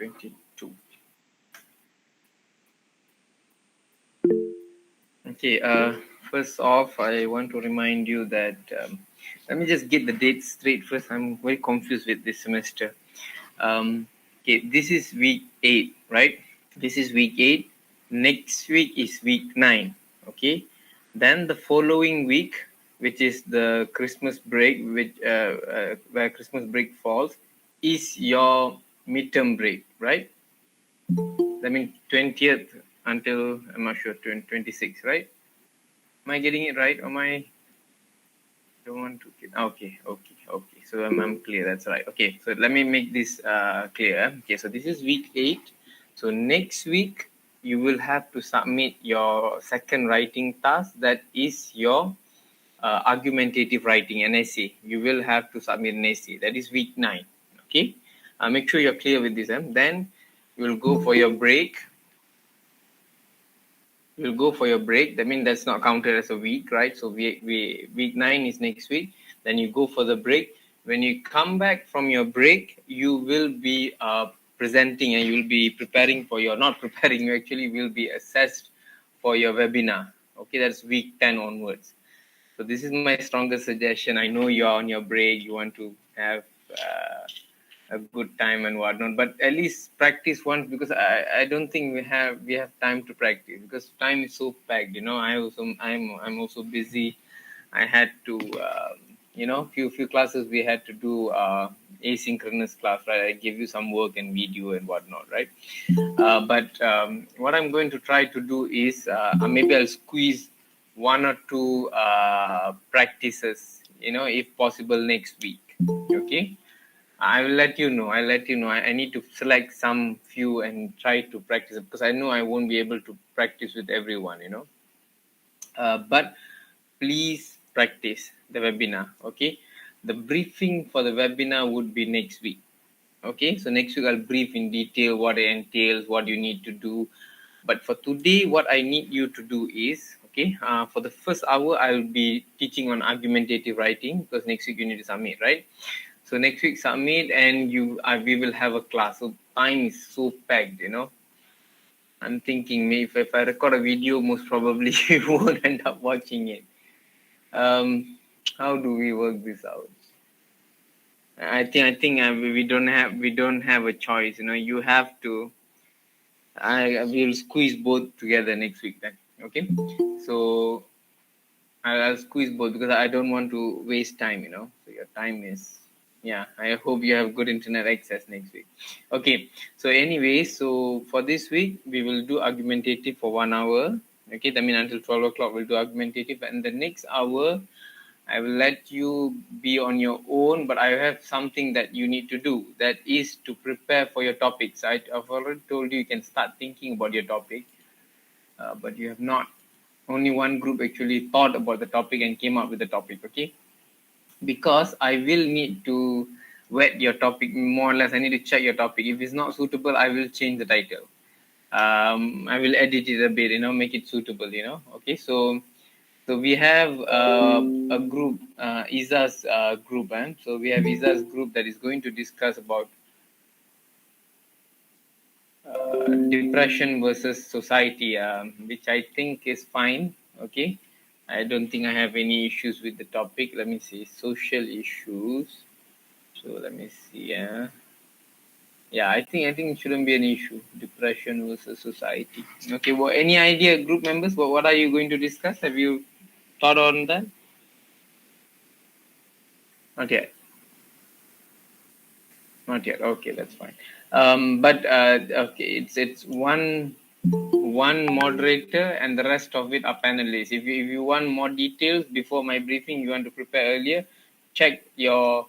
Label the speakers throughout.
Speaker 1: 2022. Okay, first off, I want to remind you that let me just get the dates straight first. I'm very confused with this semester. Okay, this is week 8, right? This is week 8. Next week is week 9. Okay, then the following week, which is the Christmas break, which where Christmas break falls, is your midterm break, right? I mean 20th until, I'm not sure, 26, right? Am I getting it right? Or am I don't want to get okay. So I'm clear. That's right. Okay, so let me make this clear. Okay, so this is week 8. So next week you will have to submit your second writing task, that is your argumentative writing, an essay. You will have to submit an essay. That is week 9. Okay, make sure you're clear with this. Then you will go for your break. You'll go for your break. That means that's not counted as a week, right? So week 9 is next week. Then you go for the break. When you come back from your break, you will be presenting, and you'll be preparing for your, not preparing, you actually will be assessed for your webinar. Okay, that's week 10 onwards. So this is my strongest suggestion. I know you're on your break, you want to have a good time and whatnot, but at least practice once, because I don't think we have time to practice, because time is so packed. I'm also busy. I had to few classes we had to do asynchronous class, right? I give you some work and video and whatnot, right? But what I'm going to try to do is maybe I'll squeeze 1 or 2 practices, if possible, next week. Okay, I will let you know. I need to select some few and try to practice it, because I know I won't be able to practice with everyone, but please practice the webinar. Okay, the briefing for the webinar would be next week. Okay, so next week I'll brief in detail what it entails, what you need to do. But for today, what I need you to do is, okay, for the first hour, I'll be teaching on argumentative writing, because next week you need to submit, right? So next week submit, and we will have a class. So time is so packed, I'm thinking maybe if I record a video, most probably you won't end up watching it. How do we work this out? I think we don't have a choice. You have to. I will squeeze both together next week then. Okay, so I'll squeeze both, because I don't want to waste time. So your time is. Yeah, I hope you have good internet access next week. Okay, so anyway, so for this week, we will do argumentative for 1 hour. Okay, that means until 12 o'clock, we'll do argumentative. And the next hour, I will let you be on your own, but I have something that you need to do. That is to prepare for your topics. I've already told you can start thinking about your topic, but you have not. Only one group actually thought about the topic and came up with the topic, okay? Because I will need to vet your topic more or less. I need to check your topic. If it's not suitable, I will change the title. I will edit it a bit, make it suitable, okay? So we have a group, Isa's group, and so we have Isa's group that is going to discuss about depression versus society, which I think is fine, okay? I don't think I have any issues with the topic. Let me see, social issues. So let me see. Yeah, I think it shouldn't be an issue. Depression versus society. Okay. Well, any idea, group members? What are you going to discuss? Have you thought on that? Not yet. Not yet. Okay, that's fine. But okay, it's one moderator, and the rest of it are panelists. If you want more details before my briefing, you want to prepare earlier, check your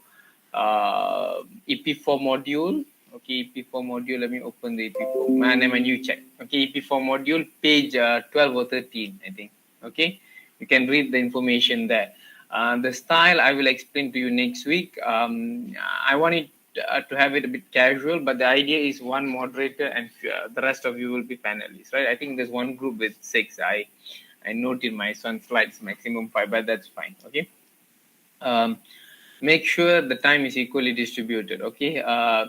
Speaker 1: EP4 module. Okay, EP4 module. Let me open the EP4. And then you check. Okay, EP4 module, page 12 or 13, I think. Okay, you can read the information there. The style I will explain to you next week. I want it to have it a bit casual, but the idea is one moderator and the rest of you will be panelists, right? I think there's one group with 6. I noted my slides maximum 5, but that's fine. Okay. make sure the time is equally distributed. Okay,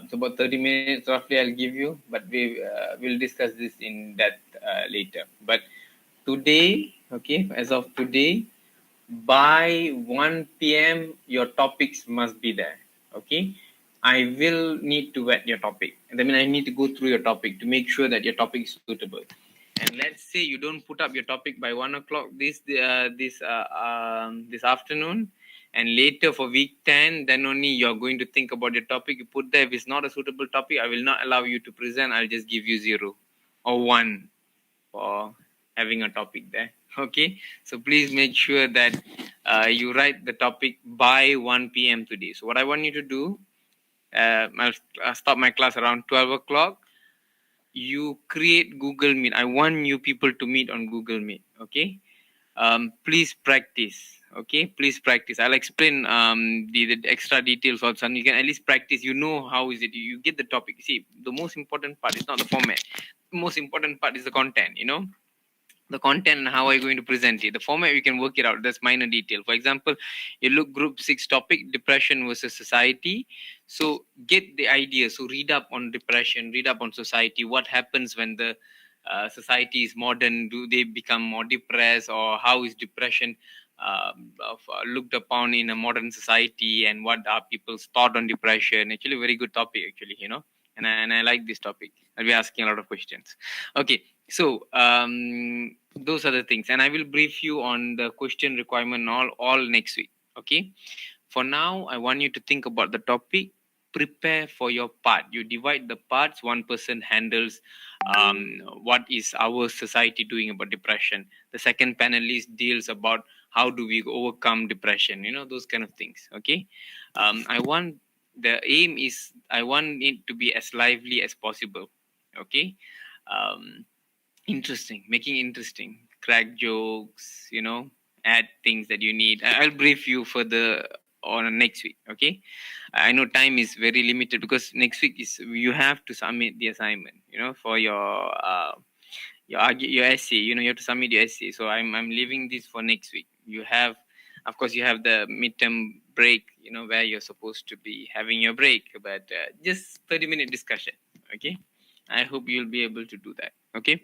Speaker 1: it's about 30 minutes roughly I'll give you, but we'll discuss this in depth later. But today, okay, as of today, by 1 p.m. your topics must be there. Okay, I will need to vet your topic. I mean, I need to go through your topic to make sure that your topic is suitable. And let's say you don't put up your topic by 1 o'clock this afternoon, and later for week 10, then only you're going to think about your topic. You put there, if it's not a suitable topic, I will not allow you to present. I'll just give you 0 or 1 for having a topic there. Okay, so please make sure that you write the topic by 1 p.m. today. So what I want you to do, I'll stop my class around 12 o'clock. You create Google Meet. I want you people to meet on Google Meet. Okay, please practice. Okay, please practice. I'll explain the extra details also. You can at least practice. You know how is it. You get the topic. See, the most important part is not the format. The most important part is the content. You know, the content and how are you going to present it. The format, you can work it out. That's minor detail. For example, you look group 6 topic, depression versus society. So get the idea. So read up on depression, read up on society. What happens when the society is modern? Do they become more depressed, or how is depression looked upon in a modern society, and what are people's thought on depression? Actually, very good topic, actually, you know. And I like this topic. I'll be asking a lot of questions. Okay, so those are the things, and I will brief you on the question requirement all next week. Okay, for now I want you to think about the topic, prepare for your part. You divide the parts. One person handles what is our society doing about depression. The second panelist deals about how do we overcome depression, you know, those kind of things. Okay, the aim is I want it to be as lively as possible. Okay, interesting, making interesting, crack jokes, you know, add things that you need. I'll brief you further on next week. Okay, I know time is very limited because next week is you have to submit the assignment, you know, for your essay. You know, you have to submit your essay. So I'm leaving this for next week. You have, of course, you have the midterm break, you know, where you're supposed to be having your break, but just 30-minute discussion. Okay, I hope you'll be able to do that. Okay,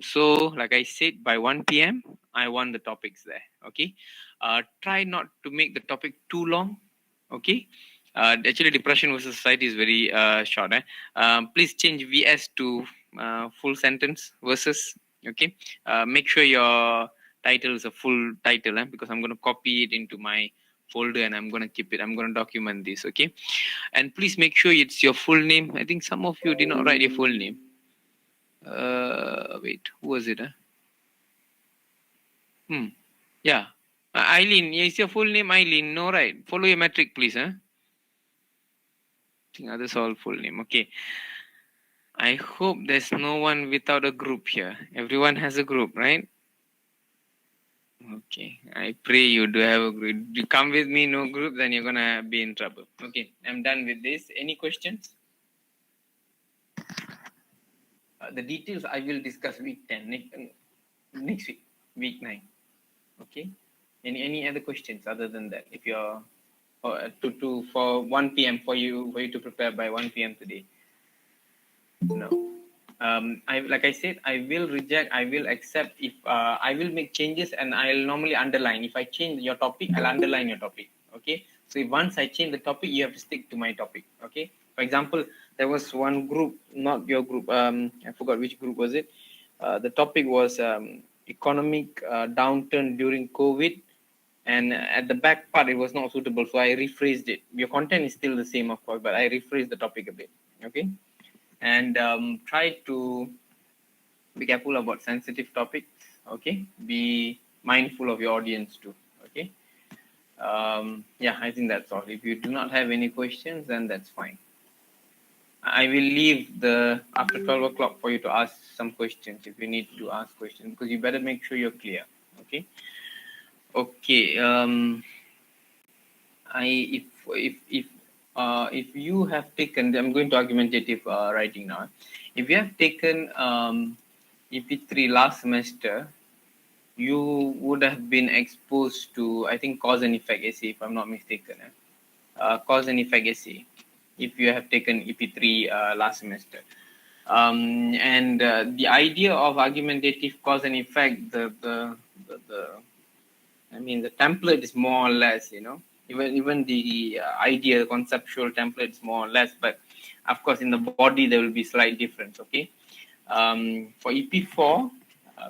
Speaker 1: so like I said, by 1 p.m. I want the topics there. Okay, try not to make the topic too long. Okay, actually depression versus society is very short. Please change VS to full sentence versus. Okay, make sure your title is a full title, because I'm going to copy it into my folder and I'm going to keep it. I'm going to document this. Okay, and please make sure it's your full name. I think some of you did not write your full name. Wait, who was it? Yeah, Eileen. Is your full name Eileen? No, right? Follow your metric, please. I think others all full name. Okay. I hope there's no one without a group here. Everyone has a group, right? Okay. I pray you do have a group. You come with me, no group, then you're gonna be in trouble. Okay. I'm done with this. Any questions? The details I will discuss week 10 next week, week 9. Okay. Any other questions other than that? If you're for 1 p.m. for you to prepare by 1 p.m. today. No. Like I said, I will reject, I will accept if I will make changes, and I'll normally underline. If I change your topic, I'll underline your topic. Okay. So if once I change the topic, you have to stick to my topic. Okay. For example, there was one group, not your group. I forgot which group was it. The topic was economic downturn during COVID. And at the back part, it was not suitable. So I rephrased it. Your content is still the same, of course, but I rephrased the topic a bit. Okay. And try to be careful about sensitive topics. Okay. Be mindful of your audience too. Okay. Yeah, I think that's all. If you do not have any questions, then that's fine. I will leave after 12 o'clock for you to ask some questions if you need to ask questions, because you better make sure you're clear. Okay. Okay. If you have taken, I'm going to argumentative writing now. If you have taken EP3 last semester, you would have been exposed to, I think, cause and effect essay, if I'm not mistaken. Cause and effect essay, if you have taken EP3 last semester. And the idea of argumentative cause and effect, I mean, the template is more or less, even the idea, conceptual template is more or less, but of course, in the body, there will be slight difference, okay? For EP4,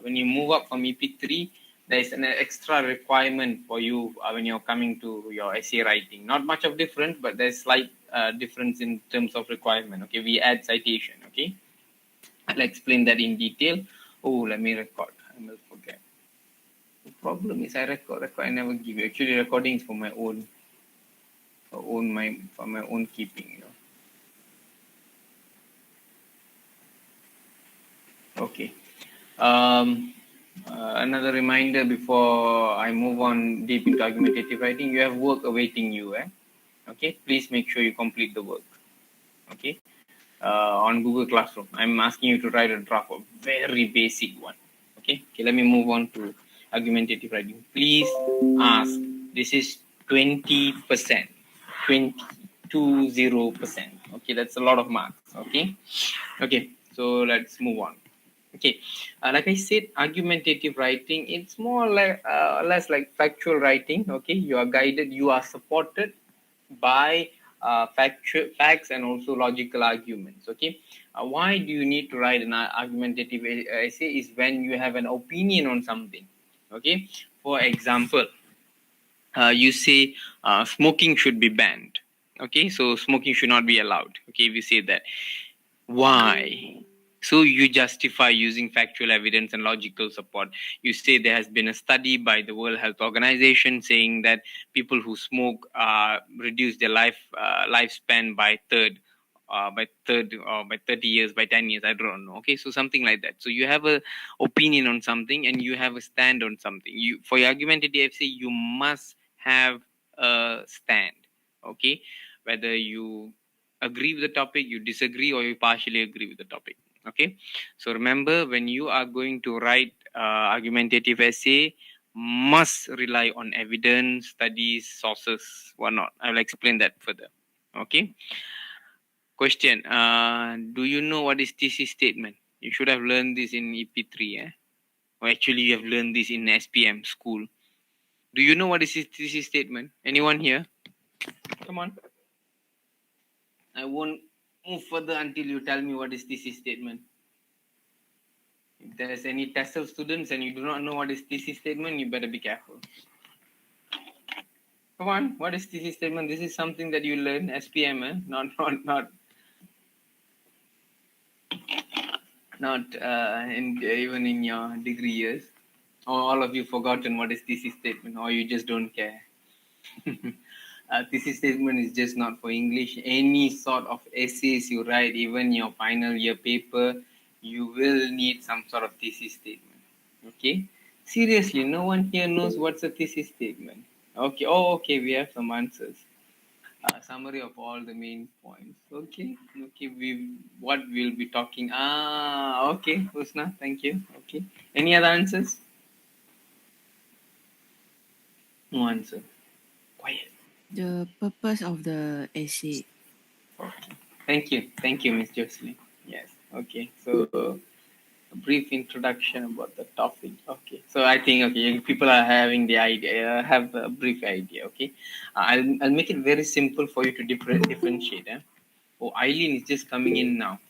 Speaker 1: when you move up from EP3, there is an extra requirement for you when you're coming to your essay writing. Not much of difference, but there's slight difference in terms of requirement. Okay, we add citation. Okay, I'll explain that in detail. Oh, let me record. I will forget. The problem is I record. I never give you. Actually, recording is for my own, for my own keeping. Okay. Another reminder before I move on deep into argumentative writing, you have work awaiting you. Okay, please make sure you complete the work. Okay, on Google Classroom, I'm asking you to write a draft, a very basic one. Okay, let me move on to argumentative writing. Please ask. This is 20%, 20%. Okay, that's a lot of marks. Okay, so let's move on. Okay, like I said, argumentative writing, it's more like less like factual writing. Okay, you are guided, you are supported by facts and also logical arguments. Okay, why do you need to write an argumentative essay? Is when you have an opinion on something. Okay, for example, you say smoking should be banned. Okay, so smoking should not be allowed. Okay, if you say that, why? So you justify using factual evidence and logical support. You say there has been a study by the World Health Organization saying that people who smoke reduce their lifespan by 30 or by 30 years, by 10 years, I don't know. Okay, so something like that. So you have a opinion on something and you have a stand on something. You, for your argumentative essay, you must have a stand. Okay, whether you agree with the topic, you disagree, or you partially agree with the topic. Okay, so remember, when you are going to write argumentative essay, must rely on evidence, studies, sources, whatnot. I will explain that further. Okay, question, do you know what is thesis statement? You should have learned this in EP3, or actually you have learned this in SPM school. Do you know what is thesis statement? Anyone here? Come on. I won't move further until you tell me what is thesis statement. If there's any TESOL students and you do not know what is thesis statement, you better be careful. Come on, what is thesis statement? This is something that you learn SPM, not even in your degree years. Or all of you forgotten what is thesis statement, or you just don't care. Thesis statement is just not for English. Any sort of essays you write, even your final year paper, you will need some sort of thesis statement. Okay? Seriously, no one here knows what's a thesis statement. Okay. Oh, okay. We have some answers. Summary of all the main points. Okay. What we'll be talking. Okay, Husna. Thank you. Okay. Any other answers? No answer. Quiet.
Speaker 2: The purpose of the essay.
Speaker 1: Okay. Thank you, Miss Jocelyn. Yes. Okay. So a brief introduction about the topic. Okay. So I think people are having the idea, have a brief idea. Okay. I'll make it very simple for you to differentiate. Oh, Eileen is just coming in now.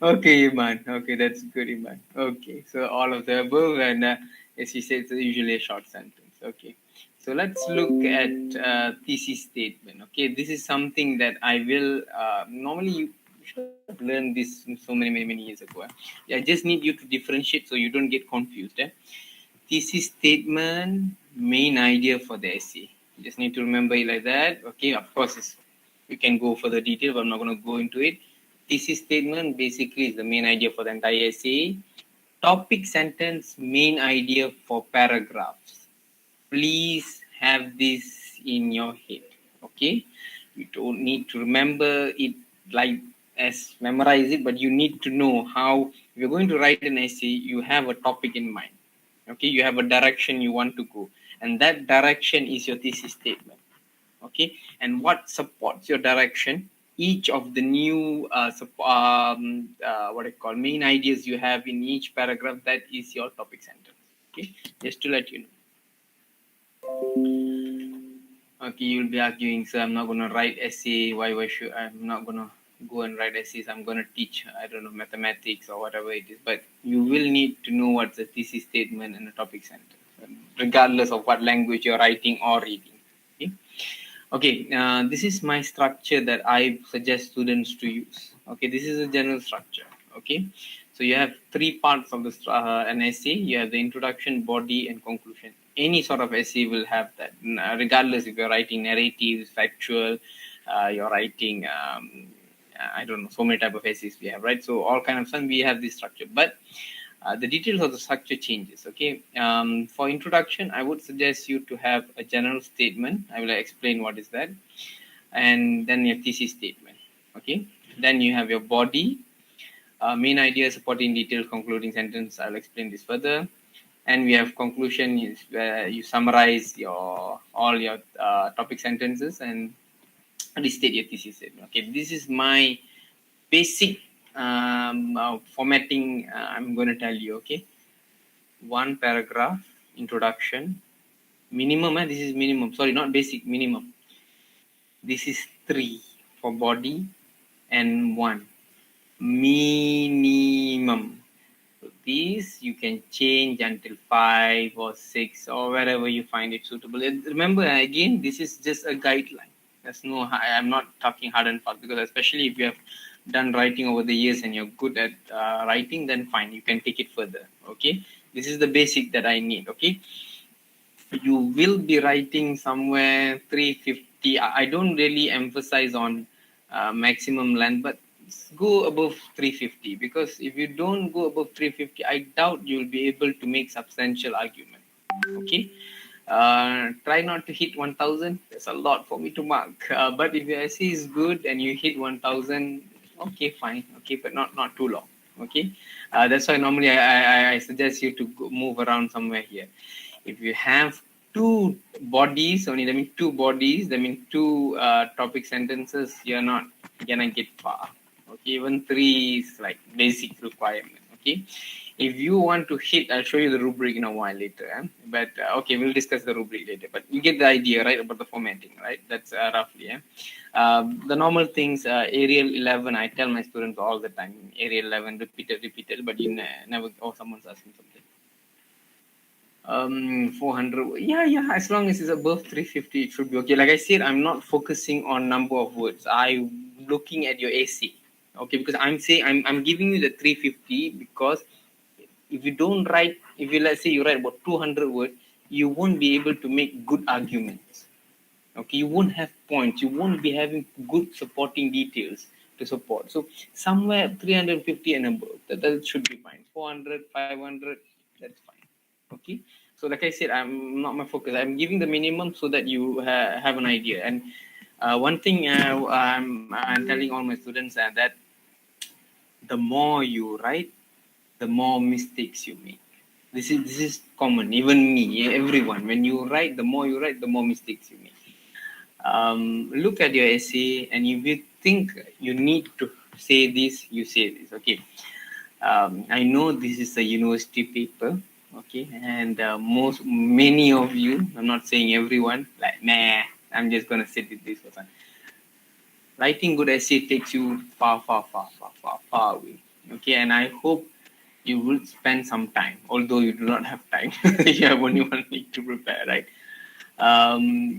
Speaker 1: Okay, Iman. Okay, that's good, Iman. Okay, so all of the above, and as she said, it's usually a short sentence. Okay, so let's look at thesis statement. Okay, this is something that I will normally you should have learned this so many years ago. I just need you to differentiate so you don't get confused. Thesis statement, main idea for the essay. You just need to remember it like that. Okay, of course, you can go further detail, but I'm not going to go into it. Thesis statement basically is the main idea for the entire essay. Topic sentence, main idea for paragraphs. Please have this in your head. Okay, you don't need to remember it like as memorize it, but you need to know how. If you're going to write an essay, you have a topic in mind. Okay, you have a direction you want to go, and that direction is your thesis statement. Okay, and what supports your direction, each of the new what I call main ideas you have in each paragraph, that is your topic sentence. Okay, just to let you know. Okay, you'll be arguing, so I'm not going to write essay. Why should I'm not going to go and write essays? I'm going to teach, I don't know, mathematics or whatever it is. But you will need to know what's a thesis statement and a topic sentence, regardless of what language you're writing or reading. Okay. Okay, this is my structure that I suggest students to use. Okay, this is a general structure. Okay, so you have three parts of an essay. You have the introduction, body, and conclusion. Any sort of essay will have that, regardless if you're writing narratives, factual, you're writing, I don't know, so many type of essays we have, right? So all kind of stuff, we have this structure, but the details of the structure changes. Okay, for introduction, I would suggest you to have a general statement. I will explain what is that, and then your thesis statement. Okay, then you have your body, main idea, supporting details, concluding sentence. I'll explain this further, and we have conclusion, is where you summarize all your topic sentences and restate your thesis statement. Okay, this is my basic formatting. I'm going to tell you. Okay, one paragraph, introduction, minimum. This is minimum. Sorry, not basic, minimum. This is 3 for body and 1 minimum. So these you can change until 5 or 6 or wherever you find it suitable. Remember, again, this is just a guideline. There's no, I'm not talking hard and fast, because especially if you have done writing over the years and you're good at writing, then fine, you can take it further. Okay, this is the basic that I need. Okay, you will be writing somewhere 350. I don't really emphasize on maximum length, but go above 350, because if you don't go above 350, I doubt you'll be able to make substantial argument. Okay, try not to hit 1000. There's a lot for me to mark, but if your essay is good and you hit 1000, okay, fine. Okay, but not too long. Okay, that's why normally I suggest you to move around somewhere here. If you have 2 bodies only, that means 2 bodies, that means 2 topic sentences, you're not gonna get far. Okay, even 3 is like basic requirement. Okay, if you want to hit, I'll show you the rubric in a while later. But okay, we'll discuss the rubric later. But you get the idea, right, about the formatting, right? That's roughly. The normal things, Arial 11, I tell my students all the time, Arial 11, repeated, but you never, oh, someone's asking something. 400, yeah, as long as it's above 350, it should be okay. Like I said, I'm not focusing on number of words. I'm looking at your essay. Okay, because I'm giving you the 350, because if you don't write, if you, let's say you write about 200 words, you won't be able to make good arguments. Okay, you won't have points, you won't be having good supporting details to support. So somewhere 350 and above, that should be fine. 400, 500, that's fine. Okay, so like I said, I'm not my focus. I'm giving the minimum so that you have an idea. And one thing I'm telling all my students that the more you write, the more mistakes you make. This is common, even me, everyone. When you write, the more you write, the more mistakes you make. Look at your essay, and if you think you need to say this, you say this. Okay, I know this is a university paper. Okay, and many of you, I'm not saying everyone, like, nah, I'm just gonna sit with this person. Writing good essay takes you far away. Okay, and I hope you will spend some time, although you do not have time. You have only 1 week to prepare, right?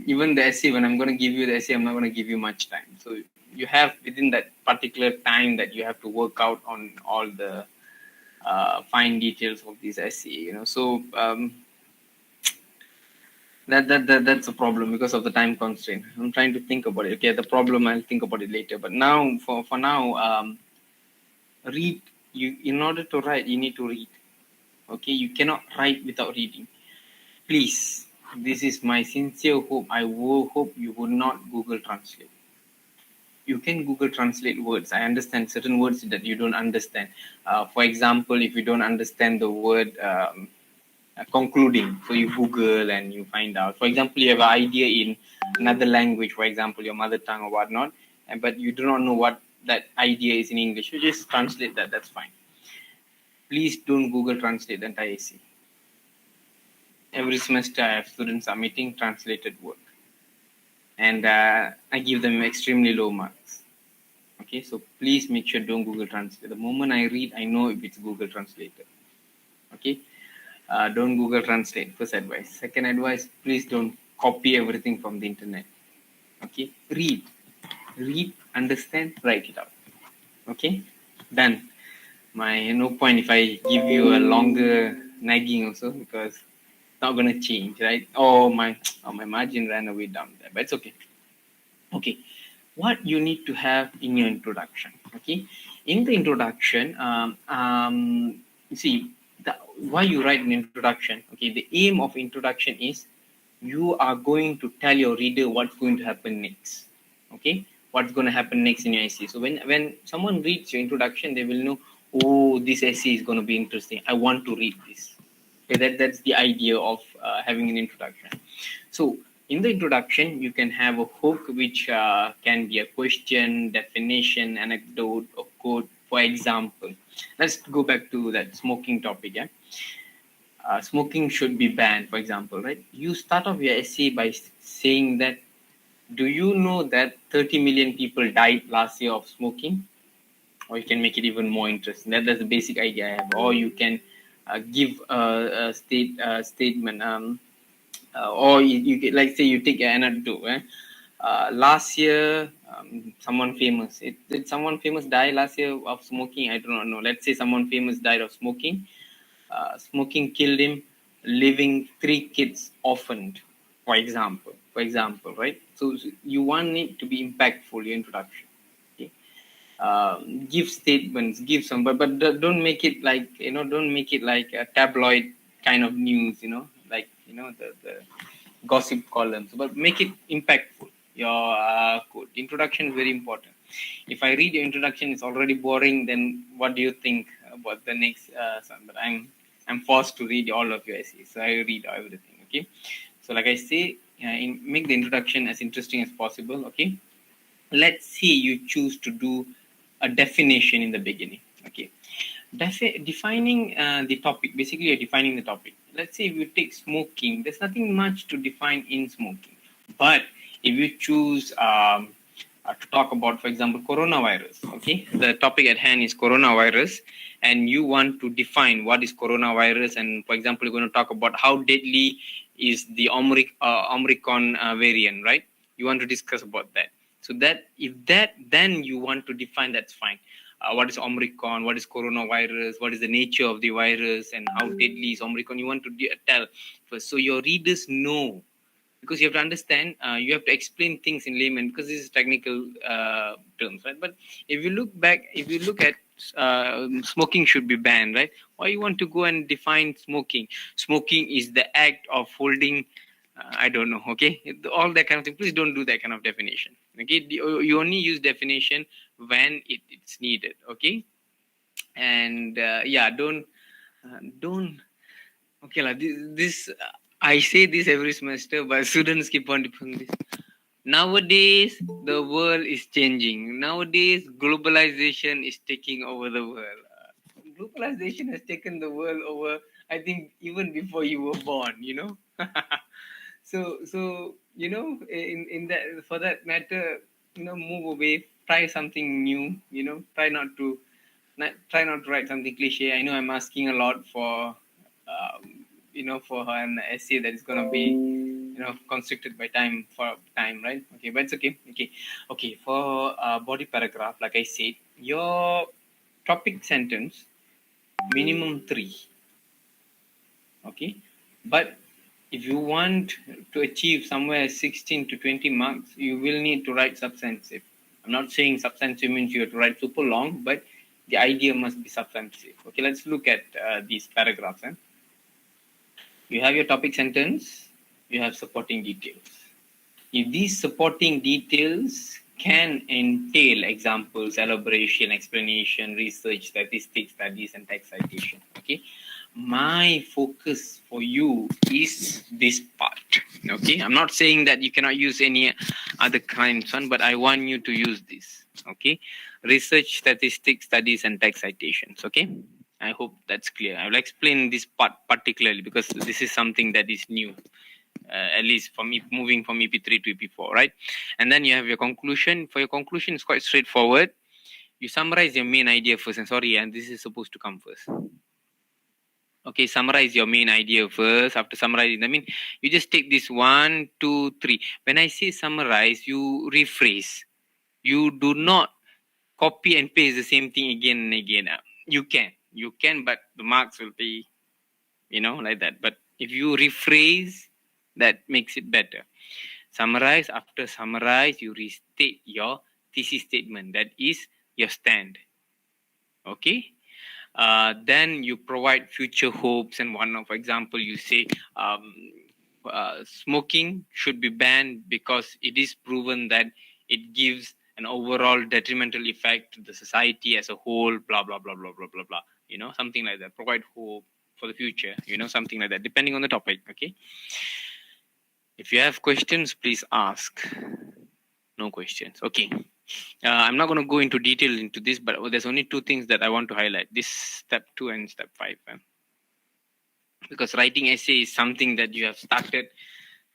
Speaker 1: Even the essay, when I'm going to give you the essay, I'm not going to give you much time. So you have, within that particular time, that you have to work out on all the fine details of this essay. So that's a problem because of the time constraint. I'm trying to think about it. Okay, the problem, I'll think about it later. But now, for now, read. You, in order to write, you need to read. Okay, you cannot write without reading. Please, this is my sincere hope. I will hope you would not Google Translate. you can Google Translate words. I understand certain words that you don't understand. For example, if you don't understand the word concluding, so you Google and you find out. For example, you have an idea in another language, for example, your mother tongue or whatnot, but you do not know what that idea is in English. You just translate that. That's fine. Please don't Google Translate the entire essay. Every semester, I have students submitting translated work, and I give them extremely low marks. Okay, so please make sure don't Google Translate. The moment I read, I know if it's Google Translated. Okay, don't Google Translate. First advice. Second advice: please don't copy everything from the internet. Okay, read, understand, write it out. Okay, done. No point if I give you a longer nagging also, because it's not gonna change, right? My margin ran away down there, but it's okay. Okay, what you need to have in your introduction. Okay, in the introduction, you see why you write an introduction. Okay, the aim of introduction is you are going to tell your reader what's going to happen next. Okay, what's going to happen next in your essay. So when someone reads your introduction, they will know, oh, this essay is going to be interesting. I want to read this. Okay, that's the idea of having an introduction. So in the introduction, you can have a hook, which can be a question, definition, anecdote, or quote. For example, let's go back to that smoking topic. Yeah, smoking should be banned. For example, right? You start off your essay by saying that, do you know that 30 million people died last year of smoking? Or you can make it even more interesting. That's the basic idea I have. Or you can give a statement. Or you like say you take an anecdote. Last year, someone famous. Did someone famous die last year of smoking? I do not know. Let's say someone famous died of smoking. Smoking killed him, leaving 3 kids orphaned. For example, right? So you want it to be impactful. Your introduction. Okay? Give statements, give some, but don't make it like don't make it like a tabloid kind of news. Like the gossip columns, but make it impactful. Your introduction is very important. If I read your introduction, it's already boring, then what do you think about the next one? But I'm forced to read all of your essays, so I read everything. Okay, so like I say, make the introduction as interesting as possible. Okay, let's say you choose to do a definition in the beginning. Okay, defining the topic. Basically, you're defining the topic. Let's say if you take smoking, there's nothing much to define in smoking. But if you choose to talk about, for example, coronavirus, okay, the topic at hand is coronavirus, and you want to define what is coronavirus, and for example, you're going to talk about how deadly is the Omicron variant, right? You want to discuss about that. So that if that, then you want to define, that's fine. What is Omicron? What is coronavirus? What is the nature of the virus? And how deadly is Omicron? You want to tell first, so your readers know, because you have to understand. You have to explain things in layman, because this is technical terms, right? But if you look at smoking should be banned, right? Why you want to go and define smoking? Smoking is the act of holding. I don't know. Okay, all that kind of thing. Please don't do that kind of definition. Okay, you only use definition when it's needed. Okay, and don't. Okay, this I say this every semester, but students keep on doing this. Nowadays, the world is changing. Nowadays, globalization is taking over the world. Globalization has taken the world over, I think, even before you were born. So in that, for that matter, move away. Try something new. Try not to write something cliche. I know I'm asking a lot for for an essay that is going to be constricted by time, right? Okay, but it's okay. Okay, for body paragraph, like I said, your topic sentence minimum 3. Okay, but if you want to achieve somewhere 16 to 20 marks, you will need to write substantive. I'm not saying substantive means you have to write super long, but the idea must be substantive. Okay, let's look at these paragraphs. You have your topic sentence, you have supporting details. If these supporting details can entail examples, elaboration, explanation, research, statistics, studies, and text citation. Okay, my focus for you is this part. Okay, I'm not saying that you cannot use any other kinds one, but I want you to use this. Okay, research, statistics, studies, and text citations. Okay, I hope that's clear. I will explain this part particularly because this is something that is new. At least for me, moving from EP3 to EP4, right? And then you have your conclusion. For your conclusion, it's quite straightforward. You summarize your main idea first. And sorry, and this is supposed to come first. Okay, summarize your main idea first. After summarizing, I mean, you just take this 1, 2, 3. When I say summarize, you rephrase. You do not copy and paste the same thing again and again. You can, but the marks will be, like that. But if you rephrase, that makes it better. Summarize. After summarize, you restate your thesis statement. That is your stand. Okay. Then you provide future hopes and whatnot. For example, you say smoking should be banned because it is proven that it gives an overall detrimental effect to the society as a whole. Blah blah blah blah blah blah blah. Something like that. Provide hope for the future. Something like that, depending on the topic. Okay. If you have questions, please ask. No questions. Okay. I'm not going to go into detail into this, but there's only two things that I want to highlight. This step 2 and step 5. Because writing essay is something that you have started.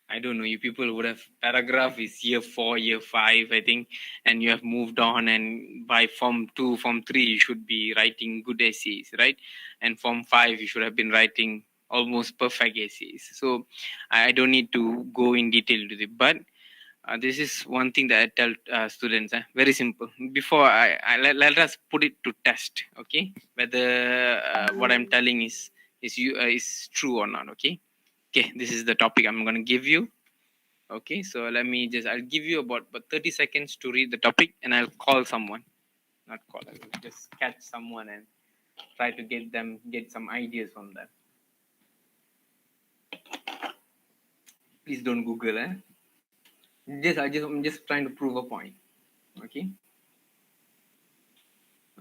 Speaker 1: I don't know, you people would have paragraph is year 4, year 5, I think, and you have moved on, and by form 2, form 3, you should be writing good essays, right? And form 5, you should have been writing almost perfect essays. So I don't need to go in detail to it, but this is one thing that I tell students. Very simple. Before let us put it to test. Okay, whether what I'm telling is true or not. Okay. Okay. This is the topic I'm going to give you. Okay. So I'll give you about 30 seconds to read the topic, and I'll call someone. Not call. I'll just catch someone and try to get some ideas from them. Please don't Google. I'm just trying to prove a point. Okay.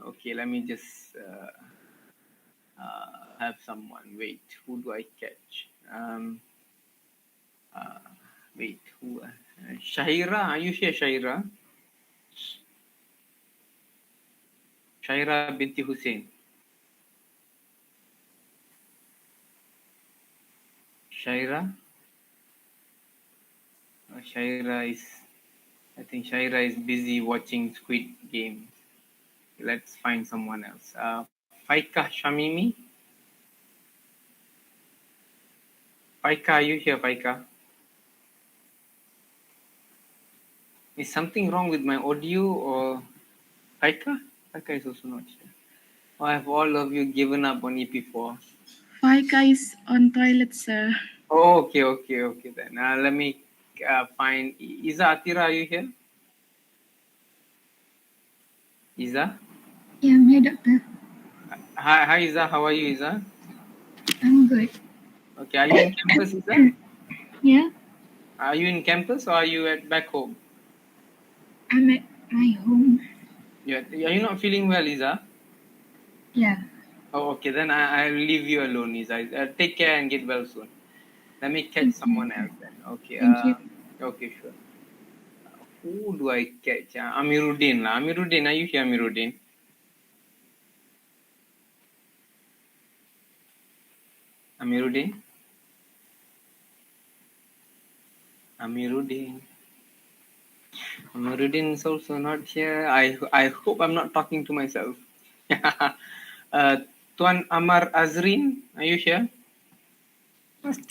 Speaker 1: Okay, let me just have someone. Wait, who do I catch? Wait, who? Shahira, are you here, Shahira? Shahira binti Hussein. Shahira? I think Shahira is busy watching Squid Game. Let's find someone else. Faika Shamimi? Faika, are you here, Faika? Is something wrong with my audio or Faika? Faika is also not here. Or have all of you given up on EP4?
Speaker 2: Faika is on toilet, sir.
Speaker 1: Oh, okay then. Let me find Iza Atira, are you here? Iza?
Speaker 3: Yeah, I'm here, doctor.
Speaker 1: Hi Iza, how are you, Iza?
Speaker 3: I'm good.
Speaker 1: Okay, are you in campus, Iza?
Speaker 3: Yeah,
Speaker 1: Are you in campus or are you back home?
Speaker 3: I'm at my home.
Speaker 1: Are you not feeling well, Iza?
Speaker 3: Yeah.
Speaker 1: Oh, okay, then I'll leave you alone, Iza. Take care and get well soon. Let me catch someone else then. Okay.
Speaker 3: Thank you.
Speaker 1: Okay, sure. Who do I catch? Amiruddin. Amiruddin, are you here, Amiruddin? Amiruddin? Amiruddin is also not here. I hope I'm not talking to myself. Tuan Amar Azrin, are you here?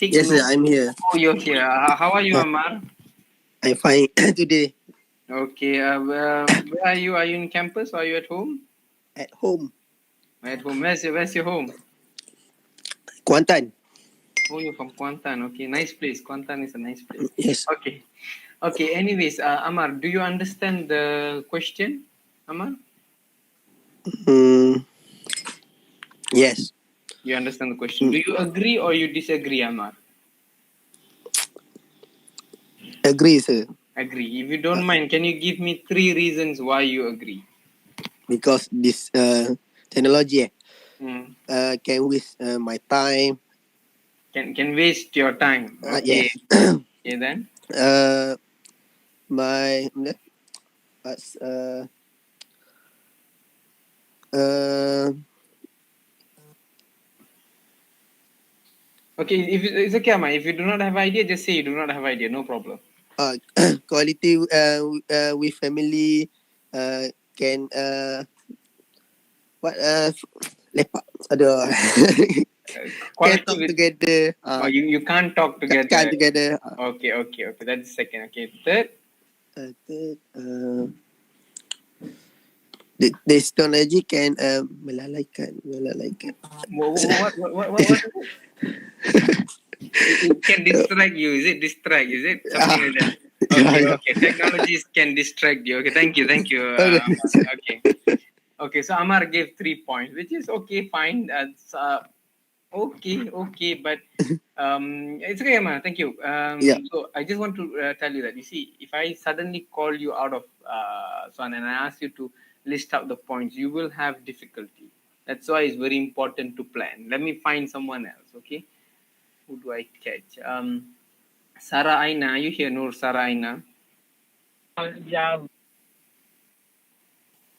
Speaker 4: Yes, sir, I'm here.
Speaker 1: Oh, you're here. How are you, Amar?
Speaker 4: I'm fine today.
Speaker 1: Okay. Where are you? Are you in campus or are you at home?
Speaker 4: At home.
Speaker 1: At home. Where's your home?
Speaker 4: Kuantan.
Speaker 1: Oh, you're from Kuantan. Okay, nice place. Kuantan is a nice place.
Speaker 4: Yes.
Speaker 1: Okay. Okay. Anyways, Amar, do you understand the question, Amar?
Speaker 4: Yes.
Speaker 1: You understand the question. Do you agree or you disagree, Amar?
Speaker 4: Agree, sir.
Speaker 1: Agree. If you don't mind, can you give me 3 reasons why you agree?
Speaker 4: Because this technology
Speaker 1: Mm.
Speaker 4: can waste my time.
Speaker 1: Can waste your time. Okay.
Speaker 4: Yes.
Speaker 1: Okay then.
Speaker 4: My uh, uh,
Speaker 1: Okay, if it's okay, Amma. If you do not have idea, just say you do not have idea. No problem.
Speaker 4: quality with family can what lepak aduh can
Speaker 1: Quality
Speaker 4: talk
Speaker 1: with.
Speaker 4: together
Speaker 1: Oh, you can't talk
Speaker 4: can
Speaker 1: together.
Speaker 4: together
Speaker 1: Okay. That's second. Okay, third.
Speaker 4: third, this technology can melalaikan
Speaker 1: What? It can distract you. Is it distract? Is it something like that?
Speaker 4: yeah.
Speaker 1: Okay. Technologies can distract you. Okay, thank you. Okay. Okay, so Amar gave 3 points, which is okay, fine. That's okay, but it's okay, Amar. Thank you.
Speaker 4: Yeah.
Speaker 1: So I just want to tell you that you see, if I suddenly call you out of Swan and I ask you to list out the points, you will have difficulty. That's why it's very important to plan. Let me find someone else. Okay, who do I catch? Sarah Aina, you here, Noor? Sarah Aina.
Speaker 5: Yeah,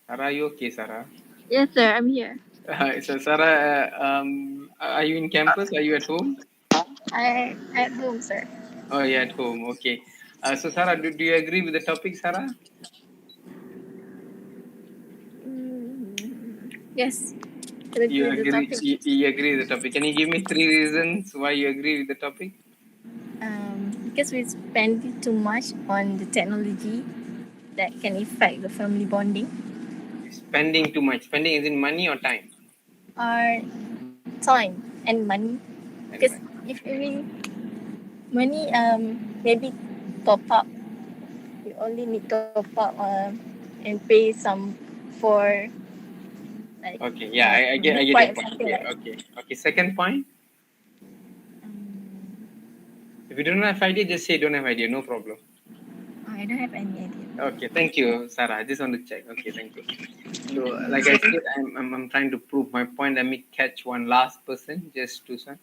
Speaker 1: Sarah, you okay, Sarah?
Speaker 3: Yes, sir. I'm here.
Speaker 1: So Sarah, are you in campus? Are you at home?
Speaker 3: I at home, sir.
Speaker 1: Oh, you're at home. Okay. So Sarah, do you agree with the topic, Sarah?
Speaker 3: Yes. I agree
Speaker 1: You
Speaker 3: with the
Speaker 1: agree?
Speaker 3: topic.
Speaker 1: You agree with the topic? Can you give me 3 reasons why you agree with the topic?
Speaker 3: Because we spend too much on the technology that can affect the family bonding.
Speaker 1: Spending too much. Spending is in money or time?
Speaker 3: Our time and money.
Speaker 1: And
Speaker 3: Because
Speaker 1: money.
Speaker 3: if we money maybe top up, you only need to top up and pay some for like
Speaker 1: Okay. Yeah, I get
Speaker 3: Wi-Fi
Speaker 1: your
Speaker 3: or
Speaker 1: point.
Speaker 3: something
Speaker 1: Okay.
Speaker 3: like that.
Speaker 1: Okay. Second point.
Speaker 3: Um,
Speaker 1: If you don't have idea, just say don't have idea. No problem.
Speaker 3: I don't have any idea.
Speaker 1: Okay. Thank you, Sarah. I just want to check. Okay. Thank you. So, like I said, I'm trying to prove my point. Let me catch one last person just to say.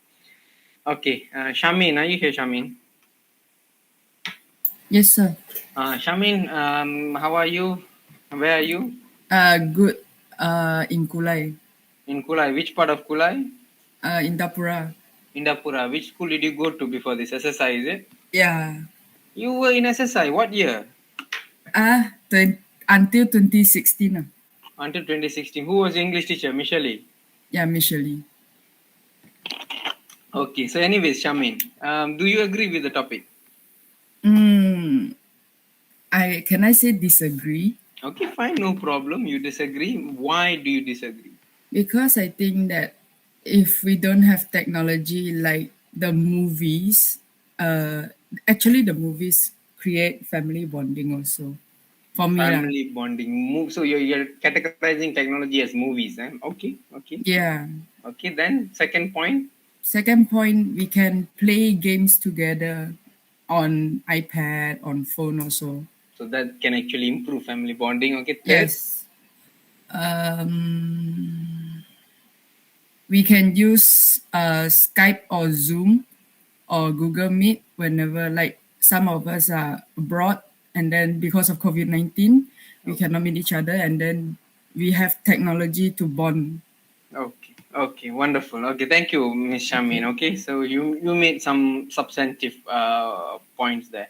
Speaker 1: Okay, Shamin, are you here, Shamin?
Speaker 5: yes, sir.
Speaker 1: Shamin, how are you? Where are you?
Speaker 5: Good. In Kulai,
Speaker 1: In Kulai. Which part of Kulai?
Speaker 5: in Dapura.
Speaker 1: Indapura. Which school did you go to before this? SSI, is it?
Speaker 5: Yeah.
Speaker 1: You were in SSI. What year?
Speaker 5: Until 2016.
Speaker 1: Until 2016. Who was your English teacher? Michelle.
Speaker 5: Yeah, Michelle.
Speaker 1: Okay, so anyways, Shamin, do you agree with the topic?
Speaker 5: Can I say disagree?
Speaker 1: Okay, fine, no problem. You disagree. Why do you disagree?
Speaker 5: Because I think that if we don't have technology like the movies, actually the movies create family bonding also. For me lah.
Speaker 1: Family bonding. So you're categorizing technology as movies, eh? Okay.
Speaker 5: Yeah.
Speaker 1: Okay, then second point.
Speaker 5: Second point, we can play games together on iPad, on phone also.
Speaker 1: So that can actually improve family bonding. Okay, third.
Speaker 5: Yes. We can use Skype or Zoom or Google Meet whenever, like, some of us are abroad, and then because of COVID-19, we cannot meet each other, and then we have technology to bond.
Speaker 1: Okay, wonderful. Okay, thank you, Miss Shamin. Okay, so you made some substantive points there.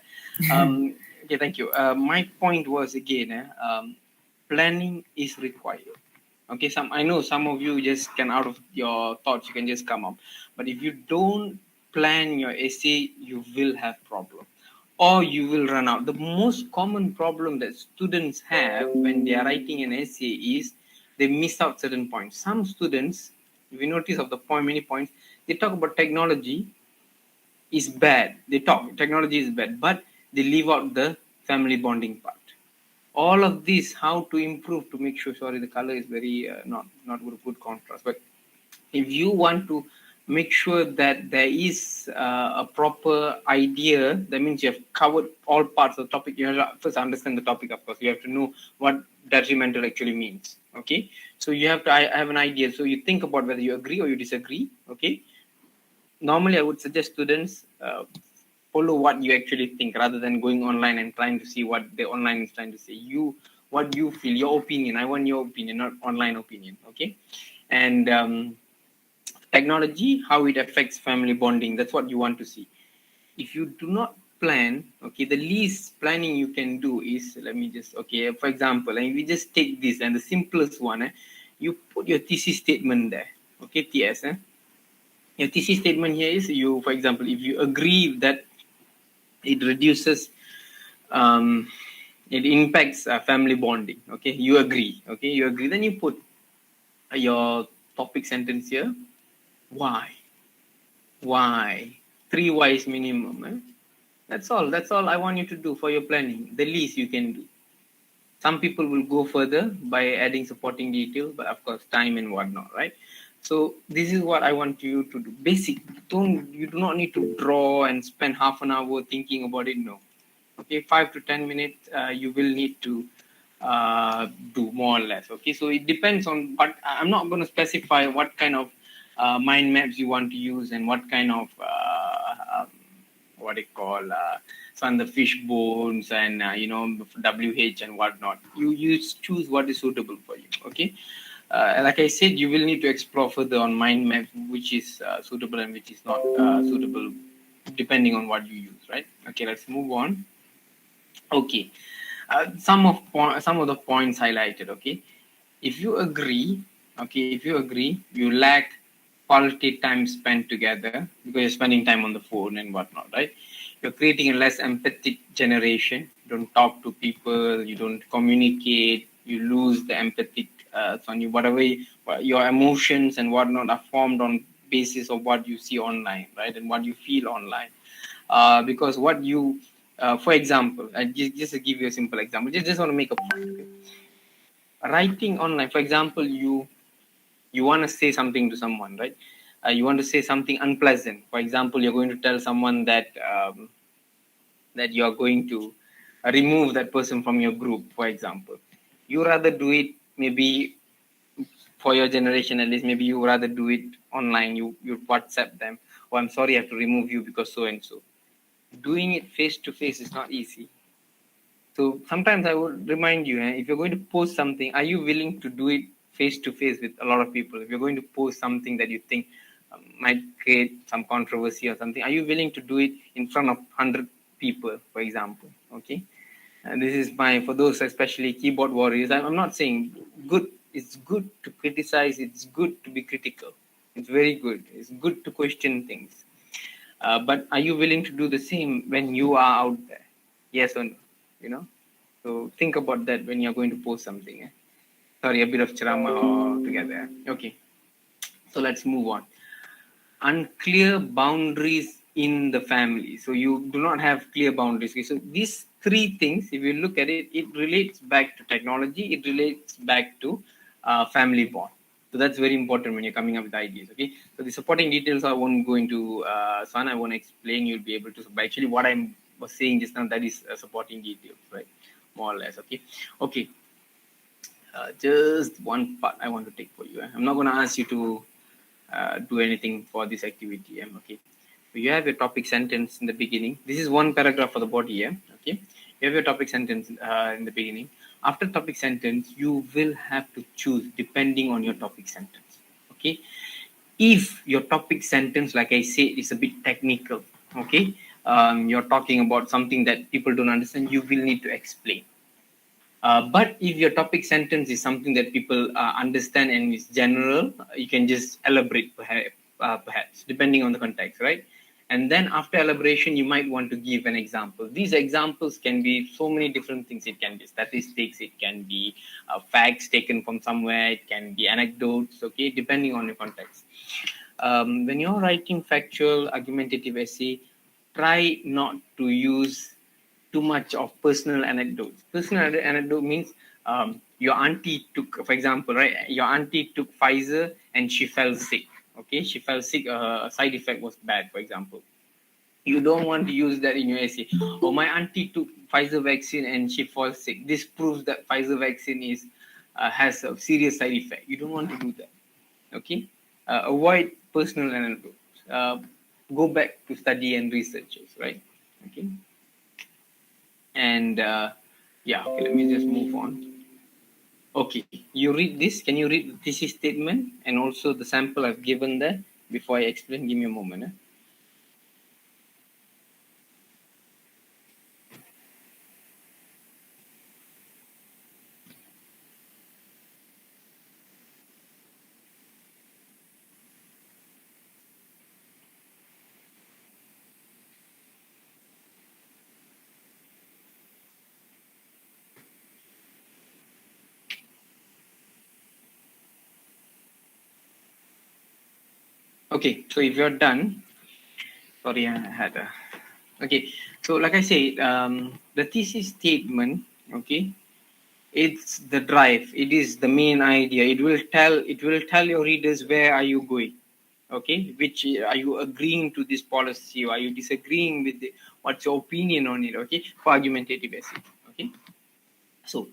Speaker 1: Okay, thank you. My point was again, planning is required. Okay, I know some of you just can out of your thoughts you can just come up, but if you don't plan your essay, you will have problem, or you will run out. The most common problem that students have when they are writing an essay is they miss out certain points. Some students, if you notice of the point, many points, they talk about technology is bad. They talk technology is bad, but they leave out the family bonding part. All of this, how to improve to make sure. Sorry, the color is very not good contrast. But if you want to make sure that there is a proper idea. That means you have covered all parts of the topic. You have to first understand the topic, of course. You have to know what detrimental actually means. Okay, so you have to I have an idea. So you think about whether you agree or you disagree. Okay, normally I would suggest students follow what you actually think rather than going online and trying to see what the online is trying to say. What you feel, your opinion. I want your opinion, not online opinion. Okay, and technology, how it affects family bonding. That's what you want to see. If you do not plan, okay, the least planning you can do is, let me just, okay, for example, and we just take this and the simplest one, you put your thesis statement there, okay, TS. Your thesis statement here is, you, for example, if you agree that it reduces, it impacts family bonding, okay, you agree, then you put your topic sentence here. Why 3 whys minimum. That's all I want you to do for your planning, the least you can do. Some people will go further by adding supporting details, but of course time and whatnot, right? So this is what I want you to do. Basic. You do not need to draw and spend half an hour thinking about it. No. Okay, 5 to 10 minutes you will need to do, more or less. Okay, so it depends on, but I'm not going to specify what kind of mind maps you want to use and what kind of what they call on the fish bones and WH and whatnot. You choose what is suitable for you. Okay, like I said, you will need to explore further on mind maps, which is suitable and which is not suitable, depending on what you use. Right? Okay, let's move on. Okay, some of the points highlighted. Okay, if you agree, you lack quality time spent together because you're spending time on the phone and whatnot, right? You're creating a less empathic generation. You don't talk to people, you don't communicate, you lose the empathic on you. Whatever your emotions and whatnot are formed on basis of what you see online, right, and what you feel online. Because what you, for example, just to give you a simple example, just want to make a point. Okay? Writing online, for example, you want to say something to someone, right? You want to say something unpleasant. For example, you're going to tell someone that that you are going to remove that person from your group, for example. You rather do it, maybe for your generation at least, maybe you rather do it online. You WhatsApp them, oh, I'm sorry, I have to remove you because so and so. Doing it face to face is not easy. So sometimes I would remind you, if you're going to post something, are you willing to do it face to face with a lot of people? If you're going to post something that you think might create some controversy or something, are you willing to do it in front of 100 people, for example? Okay, and this is for those especially keyboard warriors. I'm not saying good. It's good to criticize. It's good to be critical. It's very good. It's good to question things. But are you willing to do the same when you are out there? Yes or no? So think about that when you're going to post something. Sorry, a bit of charama together. Okay, so let's move on. Unclear boundaries in the family. So you do not have clear boundaries. So these three things, if you look at it, it relates back to technology. It relates back to family bond. So that's very important when you're coming up with ideas. Okay, so the supporting details I won't go into. Son, I won't explain. You'll be able to. But actually, what I was saying just now, that is supporting details, right? More or less. Okay. Just one part I want to take for you. I'm not going to ask you to do anything for this activity. Okay. So you have your topic sentence in the beginning. This is one paragraph for the body. Okay. You have your topic sentence in the beginning. After topic sentence, you will have to choose depending on your topic sentence. Okay. If your topic sentence, like I said, is a bit technical, okay, you're talking about something that people don't understand, you will need to explain. But if your topic sentence is something that people understand and is general, you can just elaborate perhaps, depending on the context, right? And then after elaboration, you might want to give an example. These examples can be so many different things. It can be statistics, it can be facts taken from somewhere, it can be anecdotes, okay, depending on your context. When you're writing factual, argumentative essay, try not to use too much of personal anecdotes. Personal anecdote means your auntie took, for example, right? Your auntie took Pfizer and she fell sick. Okay, she fell sick. A side effect was bad, for example. You don't want to use that in your essay. Oh, my auntie took Pfizer vaccine and she falls sick. This proves that Pfizer vaccine is has a serious side effect. You don't want to do that. Okay, avoid personal anecdotes. Go back to study and researches, right? Okay, and yeah, okay, let me just move on. Okay, you read this. Can you read the thesis statement and also the sample I've given there before I explain? Give me a moment. Okay, so if you're done, sorry, I had a. Okay, so like I said, the thesis statement, okay, it's the drive. It is the main idea. It will tell your readers where are you going. Okay, which are you agreeing to this policy or are you disagreeing with it? What's your opinion on it? Okay, for argumentative essay. Okay, so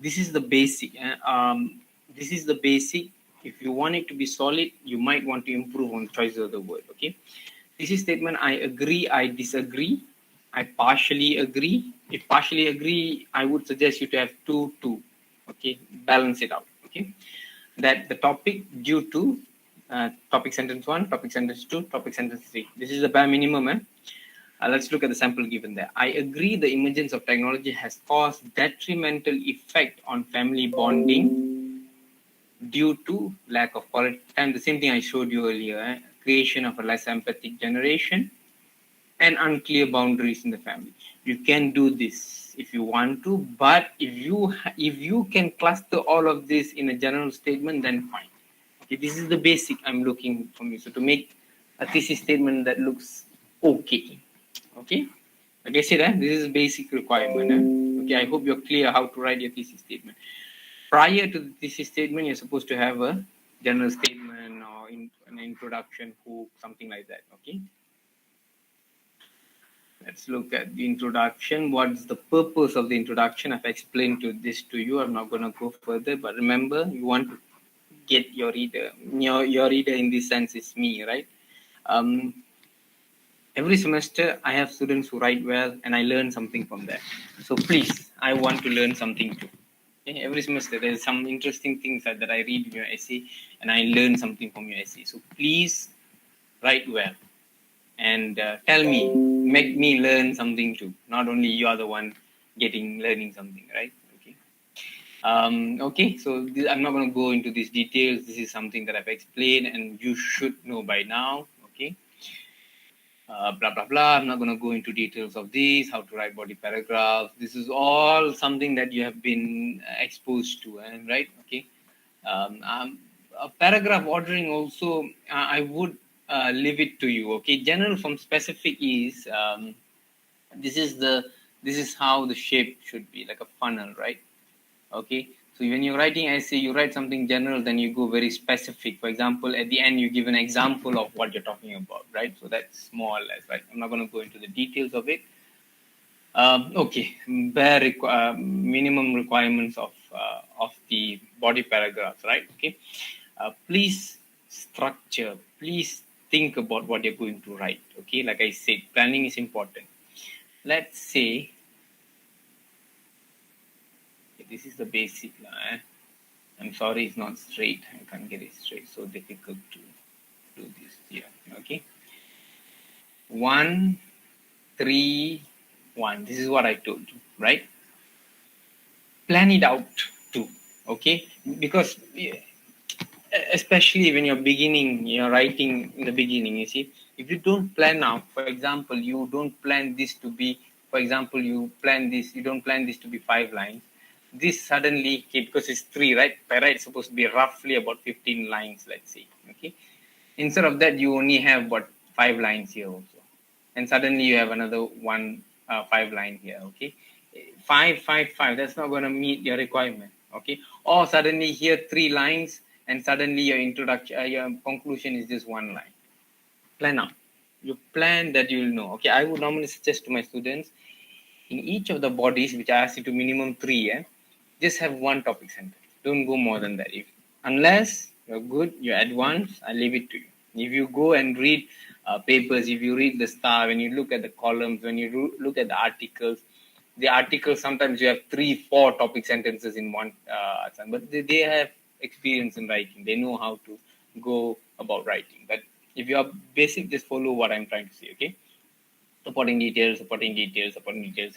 Speaker 1: this is the basic. This is the basic. If you want it to be solid, you might want to improve on choice of the word. Okay, this is statement. I agree. I disagree. I partially agree. If partially agree, I would suggest you to have two. Okay, balance it out. Okay, that the topic due to topic sentence 1, topic sentence 2, topic sentence 3. This is the bare minimum. Let's look at the sample given there. I agree the emergence of technology has caused detrimental effect on family bonding due to lack of quality time. The same thing I showed you earlier, creation of a less empathic generation and unclear boundaries in the family. You can do this if you want to, but if you can cluster all of this in a general statement, then fine. Okay, this is the basic I'm looking from you. So to make a thesis statement that looks okay. Okay, like I said, this is a basic requirement. Okay, I hope you're clear how to write your thesis statement. Prior to the thesis statement, you're supposed to have a general statement or an introduction hook, something like that. Okay, let's look at the introduction. What's the purpose of the introduction? I've explained this to you. I'm not going to go further, but remember, you want to get your reader. Your reader in this sense is me, right? Every semester, I have students who write well, and I learn something from that. So please, I want to learn something too. Okay? Every semester, there's some interesting things that I read in your essay, and I learn something from your essay. So please, write well, and tell me, make me learn something too. Not only you are the one learning something, right? Okay. Okay, so I'm not going to go into these details. This is something that I've explained, and you should know by now. Okay. Blah blah blah. I'm not going to go into details of this, how to write body paragraphs. This is all something that you have been exposed to, right? Okay. A paragraph ordering also, I would leave it to you. Okay. General from specific is this is how the shape should be, like a funnel, right? Okay. So when you're writing essay, you write something general, then you go very specific. For example, at the end, you give an example of what you're talking about, right? So that's more or less, right? I'm not going to go into the details of it. Okay, minimum requirements of the body paragraphs, right? Okay. Please structure. Please think about what you're going to write. Okay, like I said, planning is important. Let's say. This is the basic. I'm sorry, it's not straight. I can't get it straight. So difficult to do this here. Okay. 1, 3, 1. This is what I told you, right? Plan it out too. Okay. Because especially when you're writing in the beginning, you see, if you don't plan out, for example, you don't plan this to be, for example, you don't plan this to be 5 lines. This suddenly, okay, because it's 3, right? Para is supposed to be roughly about 15 lines, let's say. Okay. Instead of that, you only have 5 lines here also. And suddenly you have another 5 line here. Okay. 5, 5, 5. That's not going to meet your requirement. Okay. Or suddenly here 3 lines and suddenly your introduction, your conclusion is just one line. Plan out. You plan that you'll know. Okay, I would normally suggest to my students, in each of the bodies, which I asked you to minimum 3, just have one topic sentence. Don't go more than that. Unless you're good, you're advanced, I leave it to you. If you go and read papers, if you read the Star, when you look at the columns, when you look at the articles sometimes you have 3-4 topic sentences in one, but they have experience in writing. They know how to go about writing. But if you are basic, just follow what I'm trying to say, okay? Supporting details,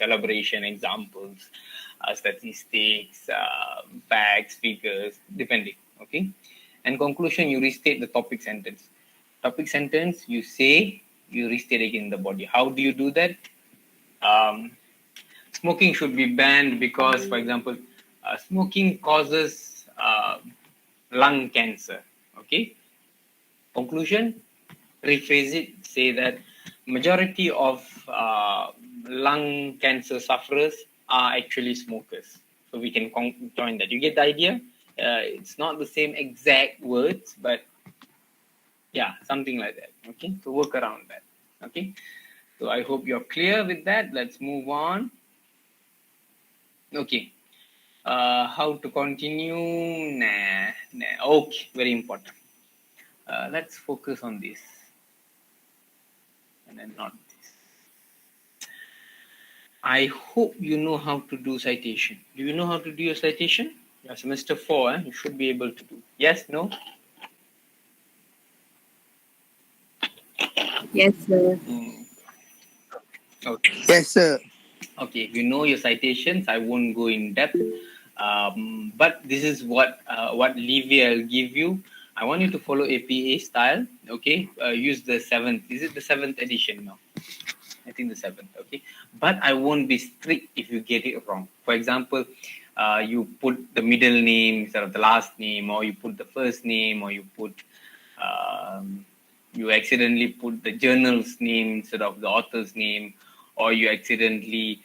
Speaker 1: elaboration, examples, statistics, facts, figures, depending, okay? And conclusion, you restate the topic sentence. Topic sentence, you say, you restate again the body. How do you do that? Smoking should be banned because, for example, smoking causes lung cancer, okay? Conclusion, rephrase it, say that majority of lung cancer sufferers are actually smokers. So we can join that. You get the idea? It's not the same exact words, but yeah, something like that. Okay, so work around that. Okay, so I hope you're clear with that. Let's move on. Okay, how to continue? Nah. Okay, very important. Let's focus on this. And then not this. I hope you know how to do citation. Do you know how to do your citation? You're semester 4, you should be able to do. Yes, no?
Speaker 3: Yes, sir.
Speaker 1: Okay.
Speaker 4: Yes, sir.
Speaker 1: Okay, if you know your citations, I won't go in depth. But this is what Livy I'll give you. I want you to follow APA style. Okay, use the 7th. Is it the 7th edition now? I think the 7th. Okay, but I won't be strict if you get it wrong. For example, you put the middle name instead of the last name, or you put the first name, or you put you accidentally put the journal's name instead of the author's name, or you accidentally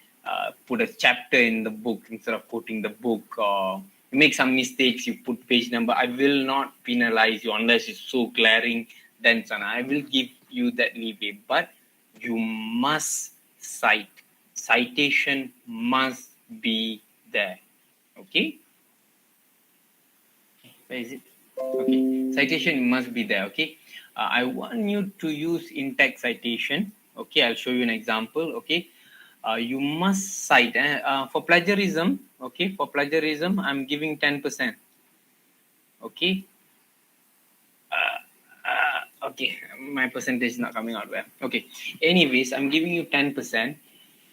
Speaker 1: put a chapter in the book instead of quoting the book, or you make some mistakes, you put page number. I will not penalize you unless it's so glaring, then son, I will give you that leeway, but you must cite. Citation must be there. Okay? Where is it? Okay. Citation must be there. Okay. I want you to use in-text citation. Okay. I'll show you an example. Okay. You must cite. For plagiarism, okay. For plagiarism, I'm giving 10%. Okay. Okay. My percentage is not coming out well. Okay. Anyways, I'm giving you 10%.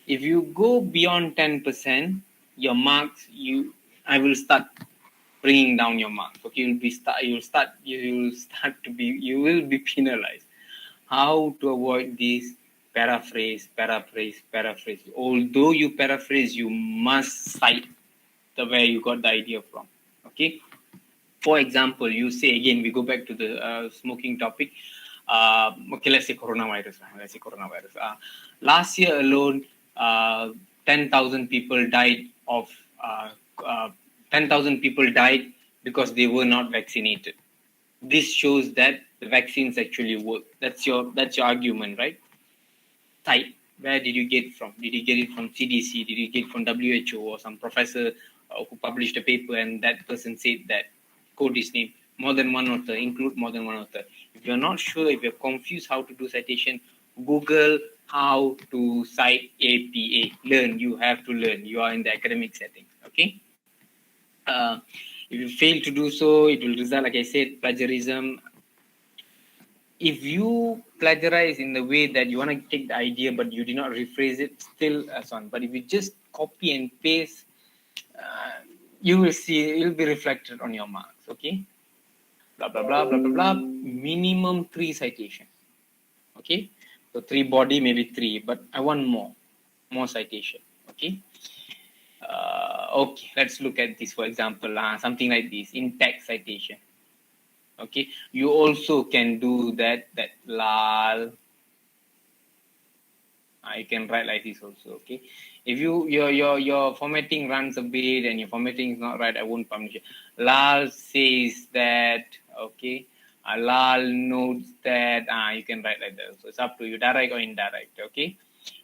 Speaker 1: If you go beyond 10%, your marks, I will start bringing down your marks. Okay, you will be penalized. How to avoid this? Paraphrase. Although you paraphrase, you must cite where you got the idea from. Okay. For example, you say again, we go back to the smoking topic. Okay, let's say coronavirus. Last year alone, 10,000 people died of 10,000 people died because they were not vaccinated. This shows that the vaccines actually work. That's your argument, right? Type. Where did you get it from? Did you get it from CDC? Did you get it from WHO or some professor who published a paper and that person said that? Quote his name. More than one author. Include more than one author. If you're not sure, if you're confused how to do citation, Google how to cite APA. Learn. You have to learn. You are in the academic setting. Okay. If you fail to do so, it will result, like I said, plagiarism. If you plagiarize in the way that you want to take the idea but you did not rephrase it, still as on. But if you just copy and paste, you will see it will be reflected on your marks. Okay. Blah blah blah blah blah blah. Minimum 3 citation. Okay. So 3 body, maybe 3, but I want more citation. Okay. Okay, let's look at this, for example, something like this, in-text citation. Okay, you also can do that lal. You can write like this also. Okay, if your formatting runs a bit and your formatting is not right, I won't publish it. Lal says that. Okay, Lal notes that. You can write like that. So it's up to you, direct or indirect. Okay,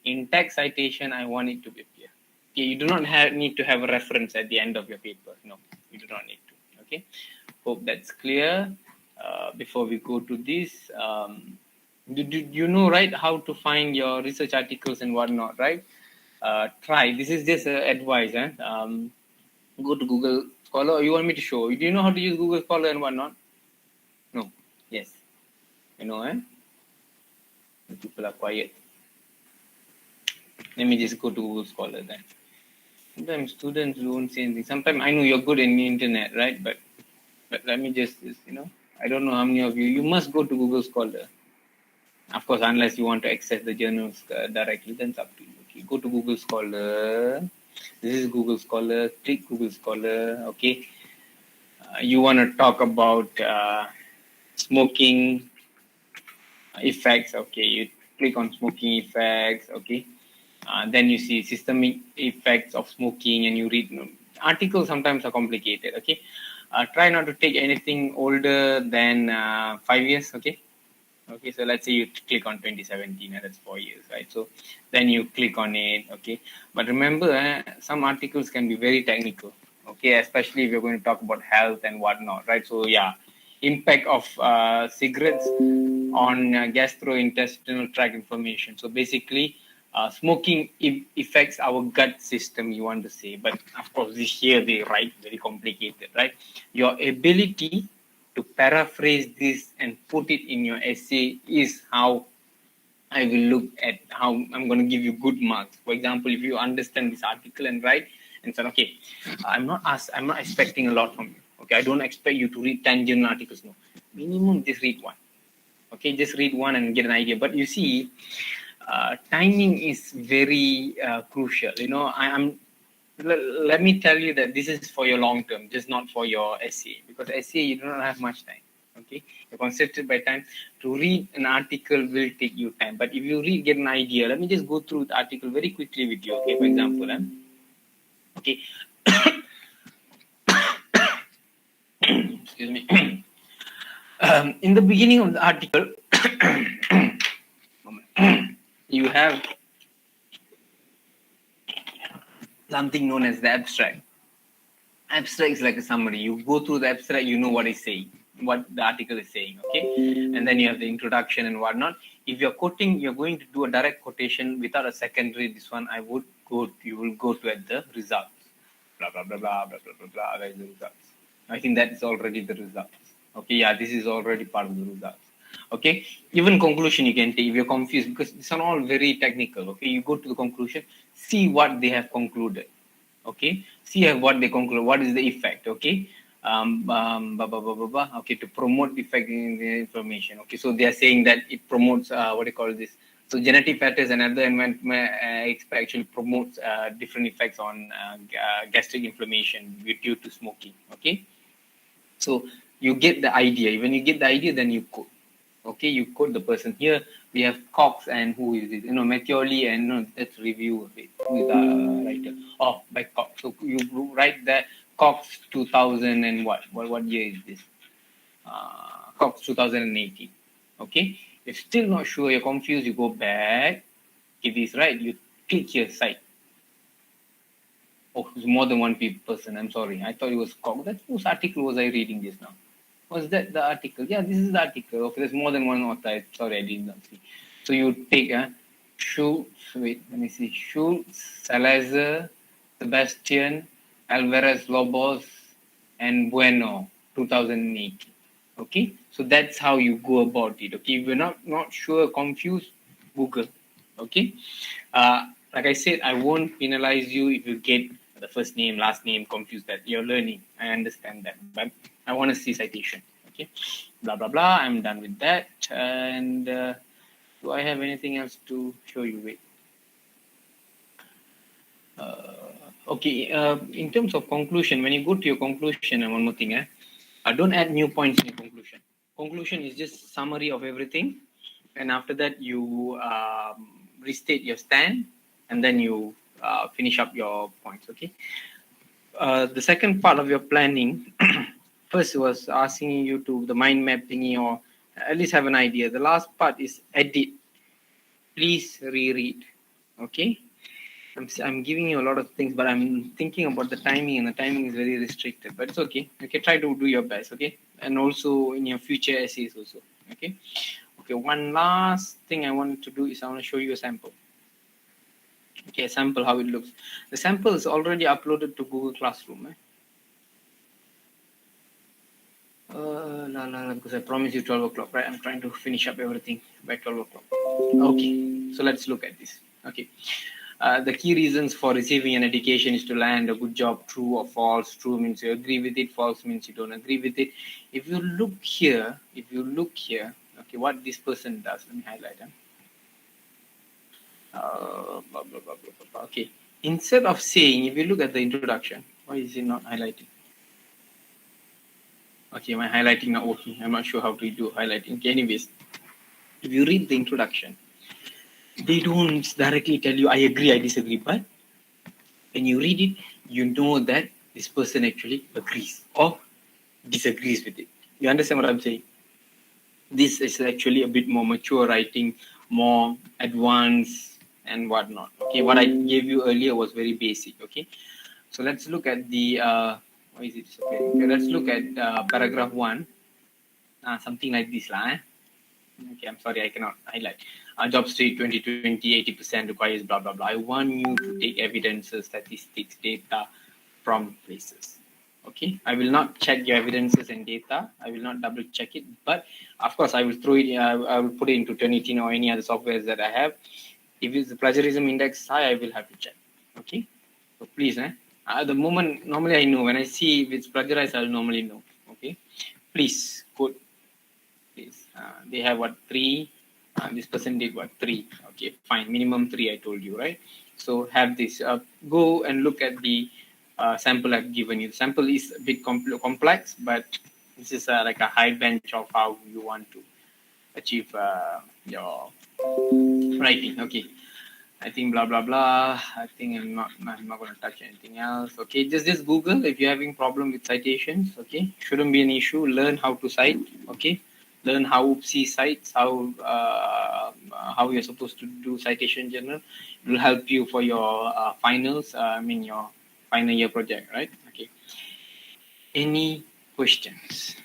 Speaker 1: in text citation, I want it to be clear. Okay, you do not need to have a reference at the end of your paper. No, you do not need to. Okay, hope that's clear. Before we go to this, do you know, right, how to find your research articles and whatnot, right? Try. This is just advice. Go to Google Scholar. Or you want me to show? Do you know how to use Google Scholar and whatnot? No. Yes. You know, people are quiet. Let me just go to Google Scholar then. Sometimes students don't say anything. Sometimes I know you're good in the internet, right? But let me just, I don't know how many of you. You must go to Google Scholar. Of course, unless you want to access the journals directly, then it's up to you. Okay, go to Google Scholar. This is Google Scholar. Click Google Scholar. Okay. You want to talk about smoking effects. Okay. You click on smoking effects. Okay. Then you see systemic effects of smoking and you read. Articles sometimes are complicated. Okay. Try not to take anything older than 5 years. Okay. Okay, so let's say you click on 2017, and that's 4 years, right? So then you click on it, okay? But remember, some articles can be very technical, okay? Especially if you're going to talk about health and whatnot, right? So yeah, impact of cigarettes on gastrointestinal tract inflammation. So basically, smoking affects our gut system, you want to say. But of course, this here they write very complicated, right? Your ability to paraphrase this and put it in your essay is how I will look at how I'm going to give you good marks. For example, if you understand this article and write and say, okay, I'm not expecting a lot from you. Okay, I don't expect you to read 10 journal articles. No, minimum just read one. Okay, just read one and get an idea. But you see, timing is very crucial. I'm let me tell you that this is for your long term, just not for your essay, because essay you do not have much time. Okay, you're constricted by time. To read an article will take you time, but if you read, get an idea. Let me just go through the article very quickly with you. Okay, for example, okay, excuse me. In the beginning of the article, you have something known as the abstract. Abstract is like a summary. You go through the abstract, you know what it's saying, what the article is saying, okay? And then you have the introduction and whatnot. If you're quoting, you're going to do a direct quotation without a secondary. This one, you will go to at the results. Blah, blah, blah, blah, blah, blah, blah, blah, where's the results? I think that is already the results. Okay, yeah, this is already part of the results. Okay, even conclusion you can take if you're confused, because these are all very technical. Okay, you go to the conclusion, see what they have concluded. Okay, see what they conclude, what is the effect. Okay, okay, to promote effect in the information. Okay, so they are saying that it promotes what do you call this, so genetic factors and other environment actually promotes different effects on gastric inflammation due to smoking. Okay, so you get the idea. When you get the idea, then you quote. Okay, you quote the person. Here we have Cox and who is it? Mattioli and let's review it. Who is the writer? Oh, by Cox. So you write that Cox 2000 and what year is this? Cox 2018. Okay, if still not sure, you're confused, you go back. If it's right, you click here site. Oh, it's more than one person. I'm sorry. I thought it was Cox. Whose article was I reading just now? Was that the article? Yeah, this is the article. Okay, there's more than one author. Sorry, I did not see. So you take Schultz, wait, let me see. Schultz, Salazar, Sebastian, Alvarez Lobos, and Bueno, 2018. Okay, so that's how you go about it. Okay, if you're not sure, confused, Google. Okay, like I said, I won't penalize you if you get the first name, last name confused. That you're learning. I understand that, but I want to see citation. Okay, blah blah blah. I'm done with that. And do I have anything else to show you? Wait. Okay. In terms of conclusion, when you go to your conclusion, and one more thing, don't add new points in your conclusion. Conclusion is just summary of everything, and after that you restate your stand, and then you finish up your points. Okay. The second part of your planning, first was asking you to the mind map thingy, or at least have an idea. The last part is edit. Please reread. Okay. I'm giving you a lot of things, but I'm thinking about the timing, and the timing is very restricted. But it's okay. Okay, try to do your best. Okay, and also in your future essays also. Okay. Okay. One last thing I want to do is I want to show you a sample. Okay, a sample how it looks. The sample is already uploaded to Google Classroom. Because I promised you 12 o'clock, right? I'm trying to finish up everything by 12 o'clock. Okay, so let's look at this. Okay. The key reasons for receiving an education is to land a good job. True or false? True means you agree with it. False means you don't agree with it. If you look here, okay, what this person does, let me highlight them. Blah, blah, blah, blah, blah. Okay, instead of saying, if you look at the introduction, why is it not highlighting? Okay, am I highlighting now? Okay, I'm not sure how to do highlighting. Okay, anyways, if you read the introduction, they don't directly tell you, I agree, I disagree, but when you read it, you know that this person actually agrees or disagrees with it. You understand what I'm saying? This is actually a bit more mature writing, more advanced and whatnot. Okay, what I gave you earlier was very basic. Okay, so let's look at the why is it disappearing? Okay, let's look at paragraph 1. Something like this lah. Okay, I'm sorry, I cannot highlight. Job street 2020, 80% requires blah, blah, blah. I want you to take evidences, statistics, data from places. Okay, I will not check your evidences and data. I will not double check it. But of course, I will throw it, I will put it into Turnitin or any other softwares that I have. If it's the plagiarism index high, I will have to check. Okay, so please, at the moment, normally I know. When I see if it's plagiarized, I'll normally know. Okay, please quote. Please. They have what, 3? This person did what, 3? Okay, fine. Minimum 3, I told you, right? So have this. Go and look at the sample I've given you. The sample is a bit complex, but this is like a high bench of how you want to achieve your writing. Okay. I think blah blah blah. I think I'm not going to touch anything else. Okay, just Google if you're having problem with citations. Okay, shouldn't be an issue. Learn how to cite. Okay, learn how UPSI cites, how you're supposed to do citation journal. It will help you for your finals. Your final year project, right? Okay. Any questions?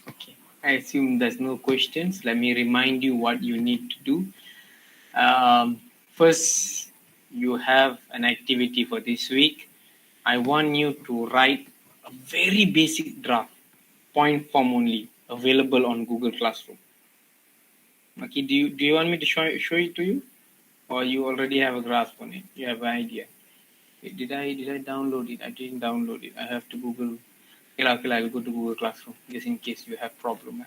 Speaker 1: Okay. I assume there's no questions. Let me remind you what you need to do. First, you have an activity for this week. I want you to write a very basic draft, point form only, available on Google Classroom. Okay, do you want me to show it to you, or you already have a grasp on it? You have an idea. Wait, did I download it? I didn't download it. I have to Google. Okay, I'll go to Google Classroom just in case you have problem.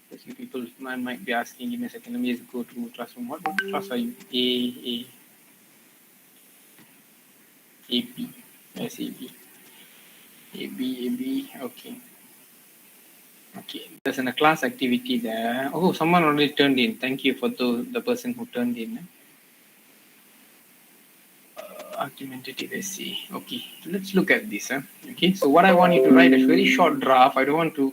Speaker 1: Because you people might be asking. Give me a second. Let me just go to Google Classroom. What class are you? AP. Yes, AP. AB. Okay. Okay. There's a class activity there. Oh, someone already turned in. Thank you for the person who turned in. Argumentative essay. Okay. Let's look at this. Okay. So what I want you to write is a very short draft. I don't want to.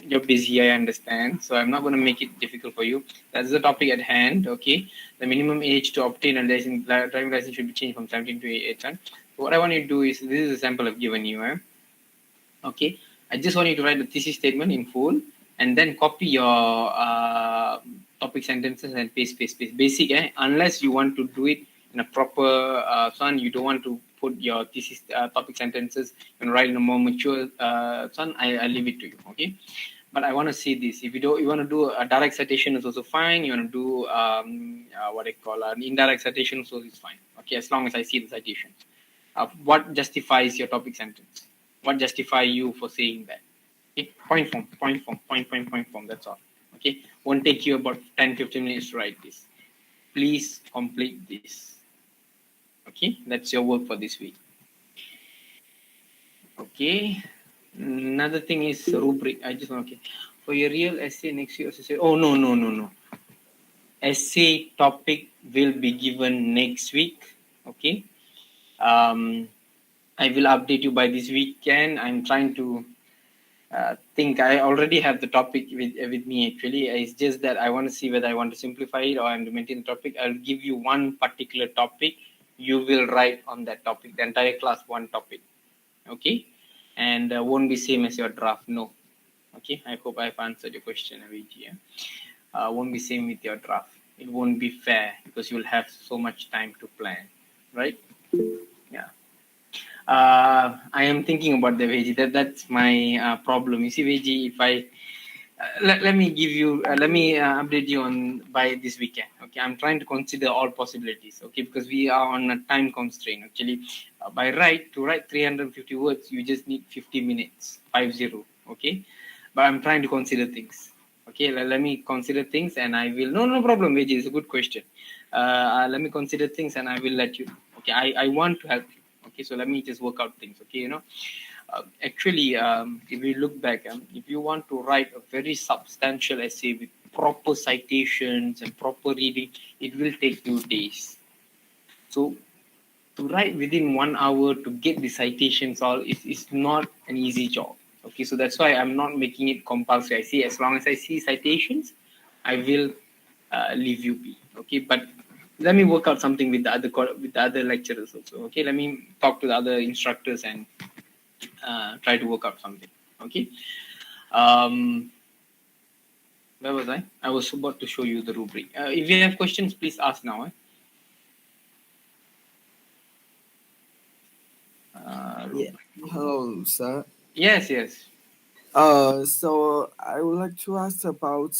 Speaker 1: You're busy, I understand. So I'm not going to make it difficult for you. That's the topic at hand. Okay. The minimum age to obtain a driving license should be changed from 17 to 18. So what I want you to do is, this is a sample I've given you. Okay. I just want you to write the thesis statement in full and then copy your topic sentences and paste. Basic, unless you want to do it in a proper you don't want to put your thesis topic sentences and write in a more mature I leave it to you. Okay. But I want to see this. If you want to do a direct citation is also fine. You want to do what I call an indirect citation, so it's fine. Okay, as long as I see the citation. What justifies your topic sentence? What justify you for saying that? Okay, point form. That's all. Okay, won't take you about 10-15 minutes to write this. Please complete this. Okay, that's your work for this week. Okay. Another thing is rubric. I just want, okay. For your real essay next year, oh, no. Essay topic will be given next week. Okay. I will update you by this weekend. I'm trying to think. I already have the topic with me actually. It's just that I want to see whether I want to simplify it or I'm to maintain the topic. I'll give you one particular topic. You will write on that topic. The entire class one topic. Okay. And won't be same as your draft. No. Okay. I hope I've answered your question, Aviji. Won't be same with your draft. It won't be fair because you'll have so much time to plan, right? Yeah. I am thinking about the veggie. That's my problem. You see, veggie. If I let me give you, let me update you on by this weekend. Okay, I'm trying to consider all possibilities. Okay, because we are on a time constraint. Actually, by right to write 350 words, you just need 50 minutes, 50. Okay, but I'm trying to consider things. Okay, let me consider things, and I will. No problem, veggie. It's a good question. Let me consider things, and I will let you know. Okay, I want to help you. Okay, so let me just work out things. Okay, actually, if we look back, if you want to write a very substantial essay with proper citations and proper reading, it will take you days. So to write within 1 hour to get the citations all is not an easy job. Okay, so that's why I'm not making it compulsory. I see as long as I see citations, I will leave you be. Okay, but let me work out something with the other lecturers also. Okay, let me talk to the other instructors and try to work out something. Okay. Where was I? I was about to show you the rubric. If you have questions, please ask now.
Speaker 6: Yeah. Hello, sir.
Speaker 1: Yes.
Speaker 6: So I would like to ask about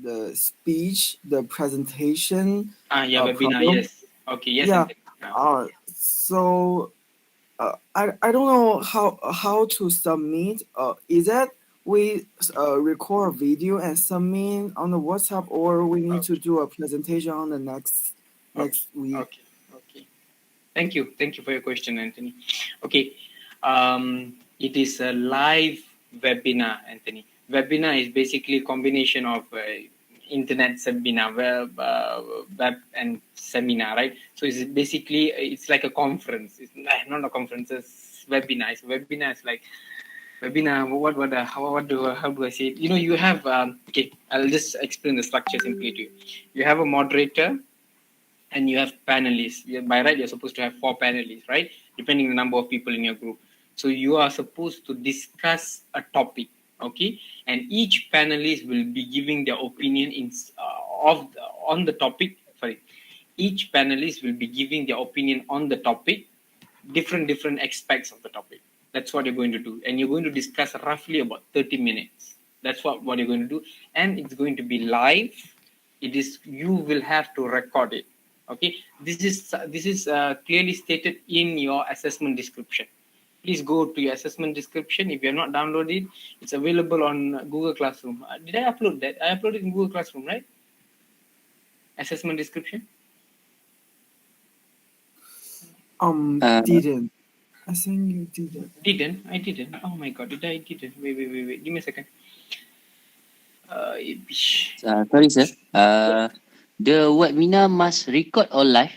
Speaker 6: the speech, the presentation.
Speaker 1: Yeah, webinar.
Speaker 6: Problem.
Speaker 1: Yes. Okay. Yes.
Speaker 6: Yeah.
Speaker 1: Now.
Speaker 6: So I don't know how to submit. Is that we record a video and submit on the WhatsApp, or we need to do a presentation on the next week?
Speaker 1: Okay. Thank you for your question, Anthony. Okay. It is a live webinar, Anthony. Webinar is basically a combination of internet seminar, web and seminar, right? So it's basically it's like a conference. It's not a conference. It's webinar. Webinar is like webinar. How do I say it? You have okay. I'll just explain the structure simply to you. You have a moderator and you have panelists. By right, you're supposed to have 4 panelists, right? Depending on the number of people in your group. So you are supposed to discuss a topic, okay? And each panelist will be giving their opinion on the topic. Sorry, each panelist will be giving their opinion on the topic, different aspects of the topic. That's what you're going to do, and you're going to discuss roughly about 30 minutes. That's what you're going to do, and it's going to be live. You will have to record it. Okay, this is clearly stated in your assessment description. Please go to your assessment description. If you have not downloaded it, it's available on Google Classroom. Did I upload that? I uploaded in Google Classroom, right? Assessment description.
Speaker 6: Didn't. I think you didn't.
Speaker 1: I didn't. Oh my god, didn't. Wait. Give me a second.
Speaker 7: Sorry, sir. The webinar must record or live?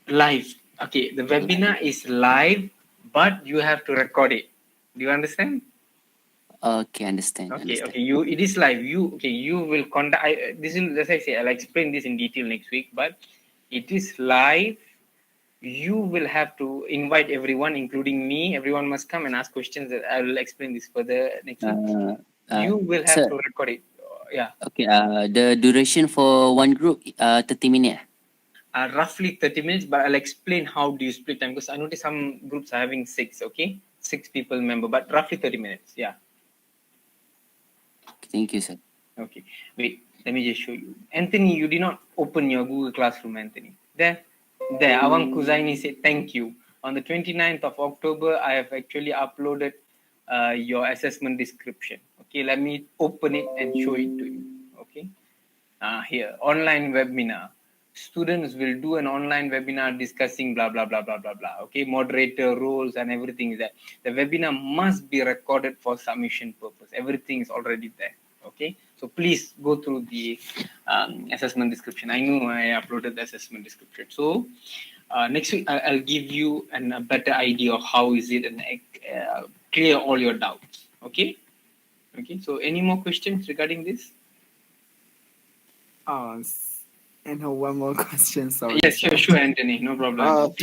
Speaker 1: Live. Okay, the webinar is live, but you have to record it. Do you understand?
Speaker 7: Okay, understand.
Speaker 1: Okay. It is live. You will conduct. As I say, I'll explain this in detail next week. But it is live. You will have to invite everyone, including me. Everyone must come and ask questions. That I will explain this further next week. You will have to record it. Yeah.
Speaker 7: Okay. The duration for one group, 30 minutes.
Speaker 1: Roughly 30 minutes, but I'll explain how do you split time, because I noticed some groups are having 6. Okay, 6 people member, but roughly 30 minutes. Yeah.
Speaker 7: Thank you, sir.
Speaker 1: Okay. Wait. Let me just show you. Anthony, you did not open your Google Classroom, Anthony. There. Awang Kuzaini said thank you. On the 29th of October, I have actually uploaded your assessment description. Okay, let me open it and show it to you. Okay. Here, online webinar. students will do an online webinar discussing blah, blah, blah, blah, blah, blah. Okay, moderator roles and everything is there. The webinar must be recorded for submission purpose. Everything is already there. Okay, so please go through the assessment description. I know I uploaded the assessment description. So next week I'll give you a better idea of how is it and clear all your doubts. Okay. Okay. So any more questions regarding this?
Speaker 6: And one more question. Sorry.
Speaker 1: Yes, sure, Anthony. No problem.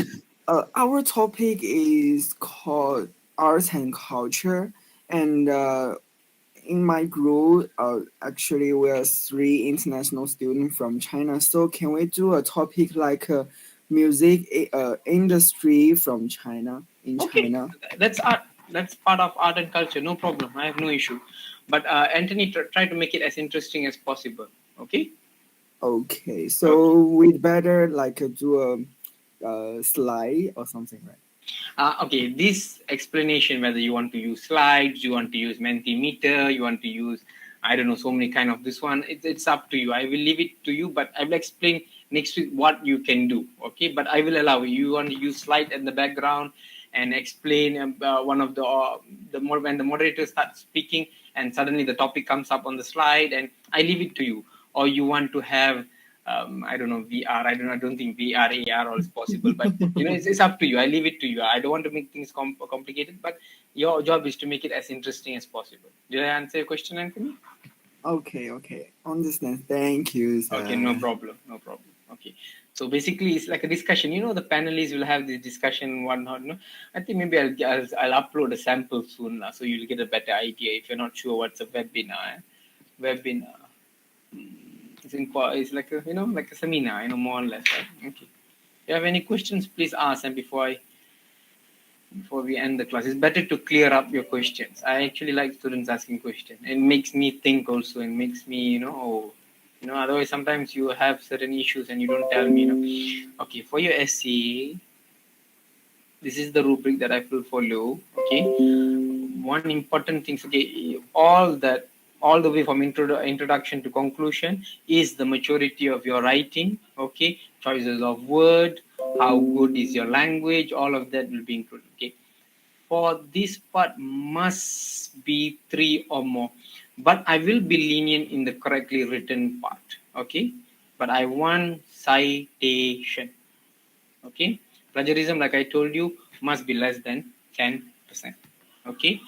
Speaker 6: Our topic is called arts and culture, and in my group, actually we are 3 international students from China. So can we do a topic like music industry from China China?
Speaker 1: That's art. That's part of art and culture. No problem. I have no issue. But Anthony, try to make it as interesting as possible. Okay.
Speaker 6: Okay. So we'd better like do a slide or something, right?
Speaker 1: Okay, this explanation, whether you want to use slides, you want to use Mentimeter, you want to use, I don't know, so many kind of this one, it's up to you. I will leave it to you, but I will explain next week what you can do, okay? But I will allow you. You want to use slide in the background and explain one of when the moderator starts speaking and suddenly the topic comes up on the slide, and I leave it to you. Or you want to have I don't know, VR. I don't think VR, AR all is possible, but it's up to you. I leave it to you. I don't want to make things complicated, but your job is to make it as interesting as possible. Did I answer your question, Anthony?
Speaker 6: Okay. Understand. Thank you, sir.
Speaker 1: Okay, no problem. Okay. So basically, it's like a discussion. The panelists will have this discussion and whatnot. No? I think maybe I'll upload a sample soon, so you'll get a better idea if you're not sure what's a webinar. Webinar. It's like a like a seminar, more or less. Right? Okay. If you have any questions, please ask. And before we end the class, it's better to clear up your questions. I actually like students asking questions. It makes me think also, and makes me otherwise sometimes you have certain issues and you don't tell me. Okay, for your essay, this is the rubric that I will follow. Okay, one important thing. Okay, all the way from introduction to conclusion is the maturity of your writing. Okay, choices of word, how good is your language, all of that will be included. Okay, for this part must be 3 or more, but I will be lenient in the correctly written part. Okay, but I want citation. Okay, plagiarism, like I told you, must be less than 10%. Okay,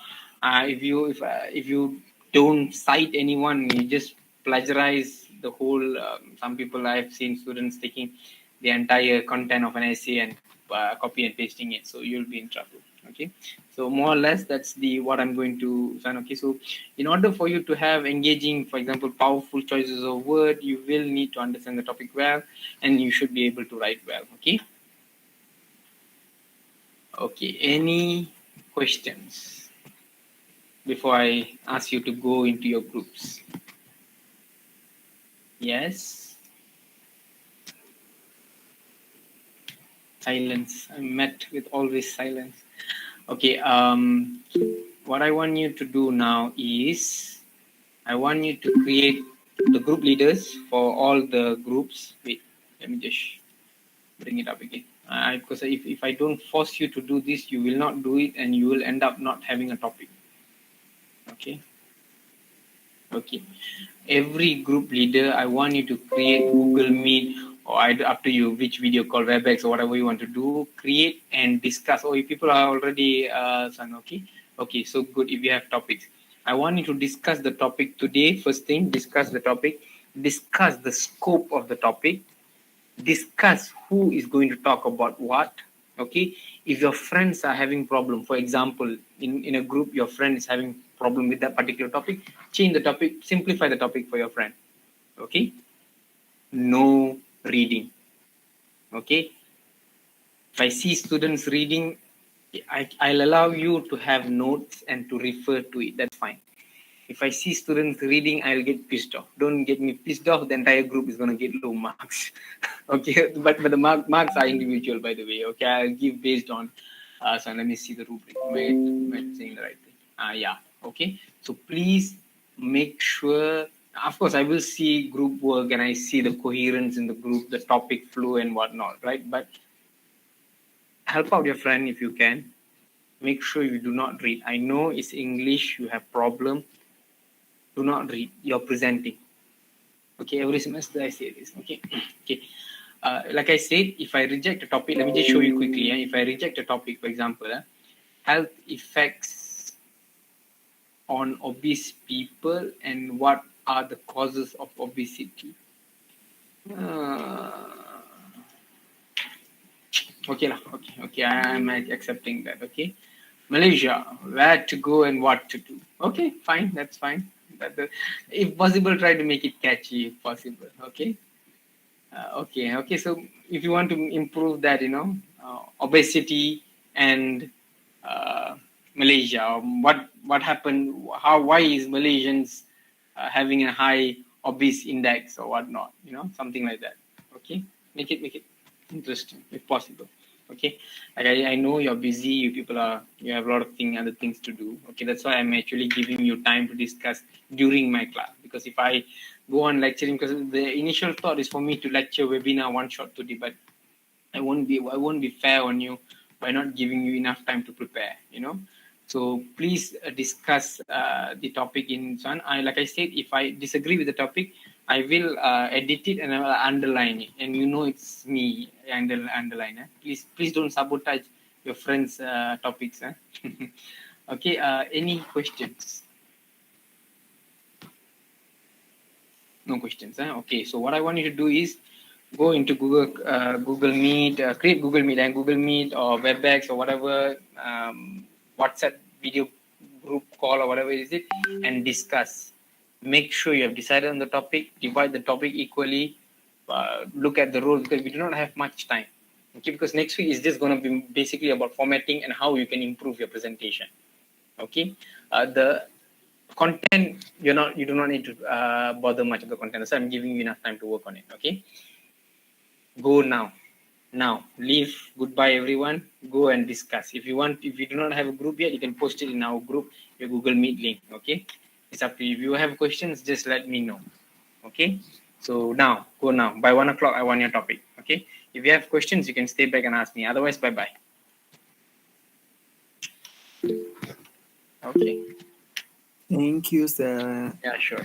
Speaker 1: if you don't cite anyone, you just plagiarize the whole. Some people, I've seen students taking the entire content of an essay and copy and pasting it, so you'll be in trouble. Okay, so more or less that's what I'm going to sign. Okay, so in order for you to have engaging, for example, powerful choices of word, you will need to understand the topic well, and you should be able to write well. Okay, any questions before I ask you to go into your groups? Yes? Silence. I'm met with always silence. Okay, what I want you to do now is I want you to create the group leaders for all the groups. Wait, let me just bring it up again. Because if I don't force you to do this, you will not do it and you will end up not having a topic. Okay. Every group leader, I want you to create Google Meet, or up to you which video call, WebEx, or whatever you want to do. Create and discuss. Oh, if people are already okay, so good. If you have topics, I want you to discuss the topic today. First thing, discuss the topic, discuss the scope of the topic, discuss who is going to talk about what. Okay, if your friends are having problem, for example, in a group, your friend is having problem with that particular topic, change the topic, simplify the topic for your friend. Okay, no reading. Okay, if I see students reading, I'll allow you to have notes and to refer to it. That's fine. If I see students reading, I'll get pissed off. Don't get me pissed off. The entire group is going to get low marks. Okay, but the marks are individual, by the way. Okay, I'll give based on. So let me see the rubric. Am I saying the right thing? Yeah. Okay. So please make sure Of course, I will see group work and I see the coherence in the group, the topic flow and whatnot, right? But help out your friend if you can. Make sure you do not read. I know it's English, you have problem. Do not read. You're presenting. Okay, every semester I say this. Okay, okay. Like I said, if I reject a topic, let me just show you quickly. If I reject a topic, for example, health effects on obese people and what are the causes of obesity. Okay, okay, I'm accepting that. Okay, Malaysia, where to go and what to do. Okay, fine, that's fine. If possible, try to make it catchy if possible. Okay. Okay. So if you want to improve that, obesity and Malaysia, what happened? Why is Malaysians having a high obese index or whatnot? Something like that. Okay, make it interesting if possible. Okay, like I know you're busy. You have a lot of other things to do. Okay, that's why I'm actually giving you time to discuss during my class, because if I go on lecturing, because the initial thought is for me to lecture webinar one shot today, but I won't be fair on you by not giving you enough time to prepare. So please discuss the topic in Swan. Like I said, if I disagree with the topic, I will edit it and I will underline it, and it's me. Underline. Please don't sabotage your friends' topics. Okay. Any questions? No questions. Okay. So what I want you to do is go into Google Meet, create Google Meet or WebEx or whatever, WhatsApp video group call or whatever is it, and discuss. Make sure you have decided on the topic, divide the topic equally, look at the rules, because we do not have much time. Okay, because next week is just going to be basically about formatting and how you can improve your presentation. Okay, the content you do not need to bother much of the content, so I'm giving you enough time to work on it. Okay. Go now. Leave. Goodbye, everyone. Go and discuss. If you do not have a group yet, you can post it in our group, your Google Meet link. Okay, it's up to you. If you have questions, just let me know. Okay, so go now. By 1 o'clock, I want your topic. Okay, if you have questions, you can stay back and ask me. Otherwise, bye bye. Okay.
Speaker 6: Thank you, sir.
Speaker 1: Yeah, sure.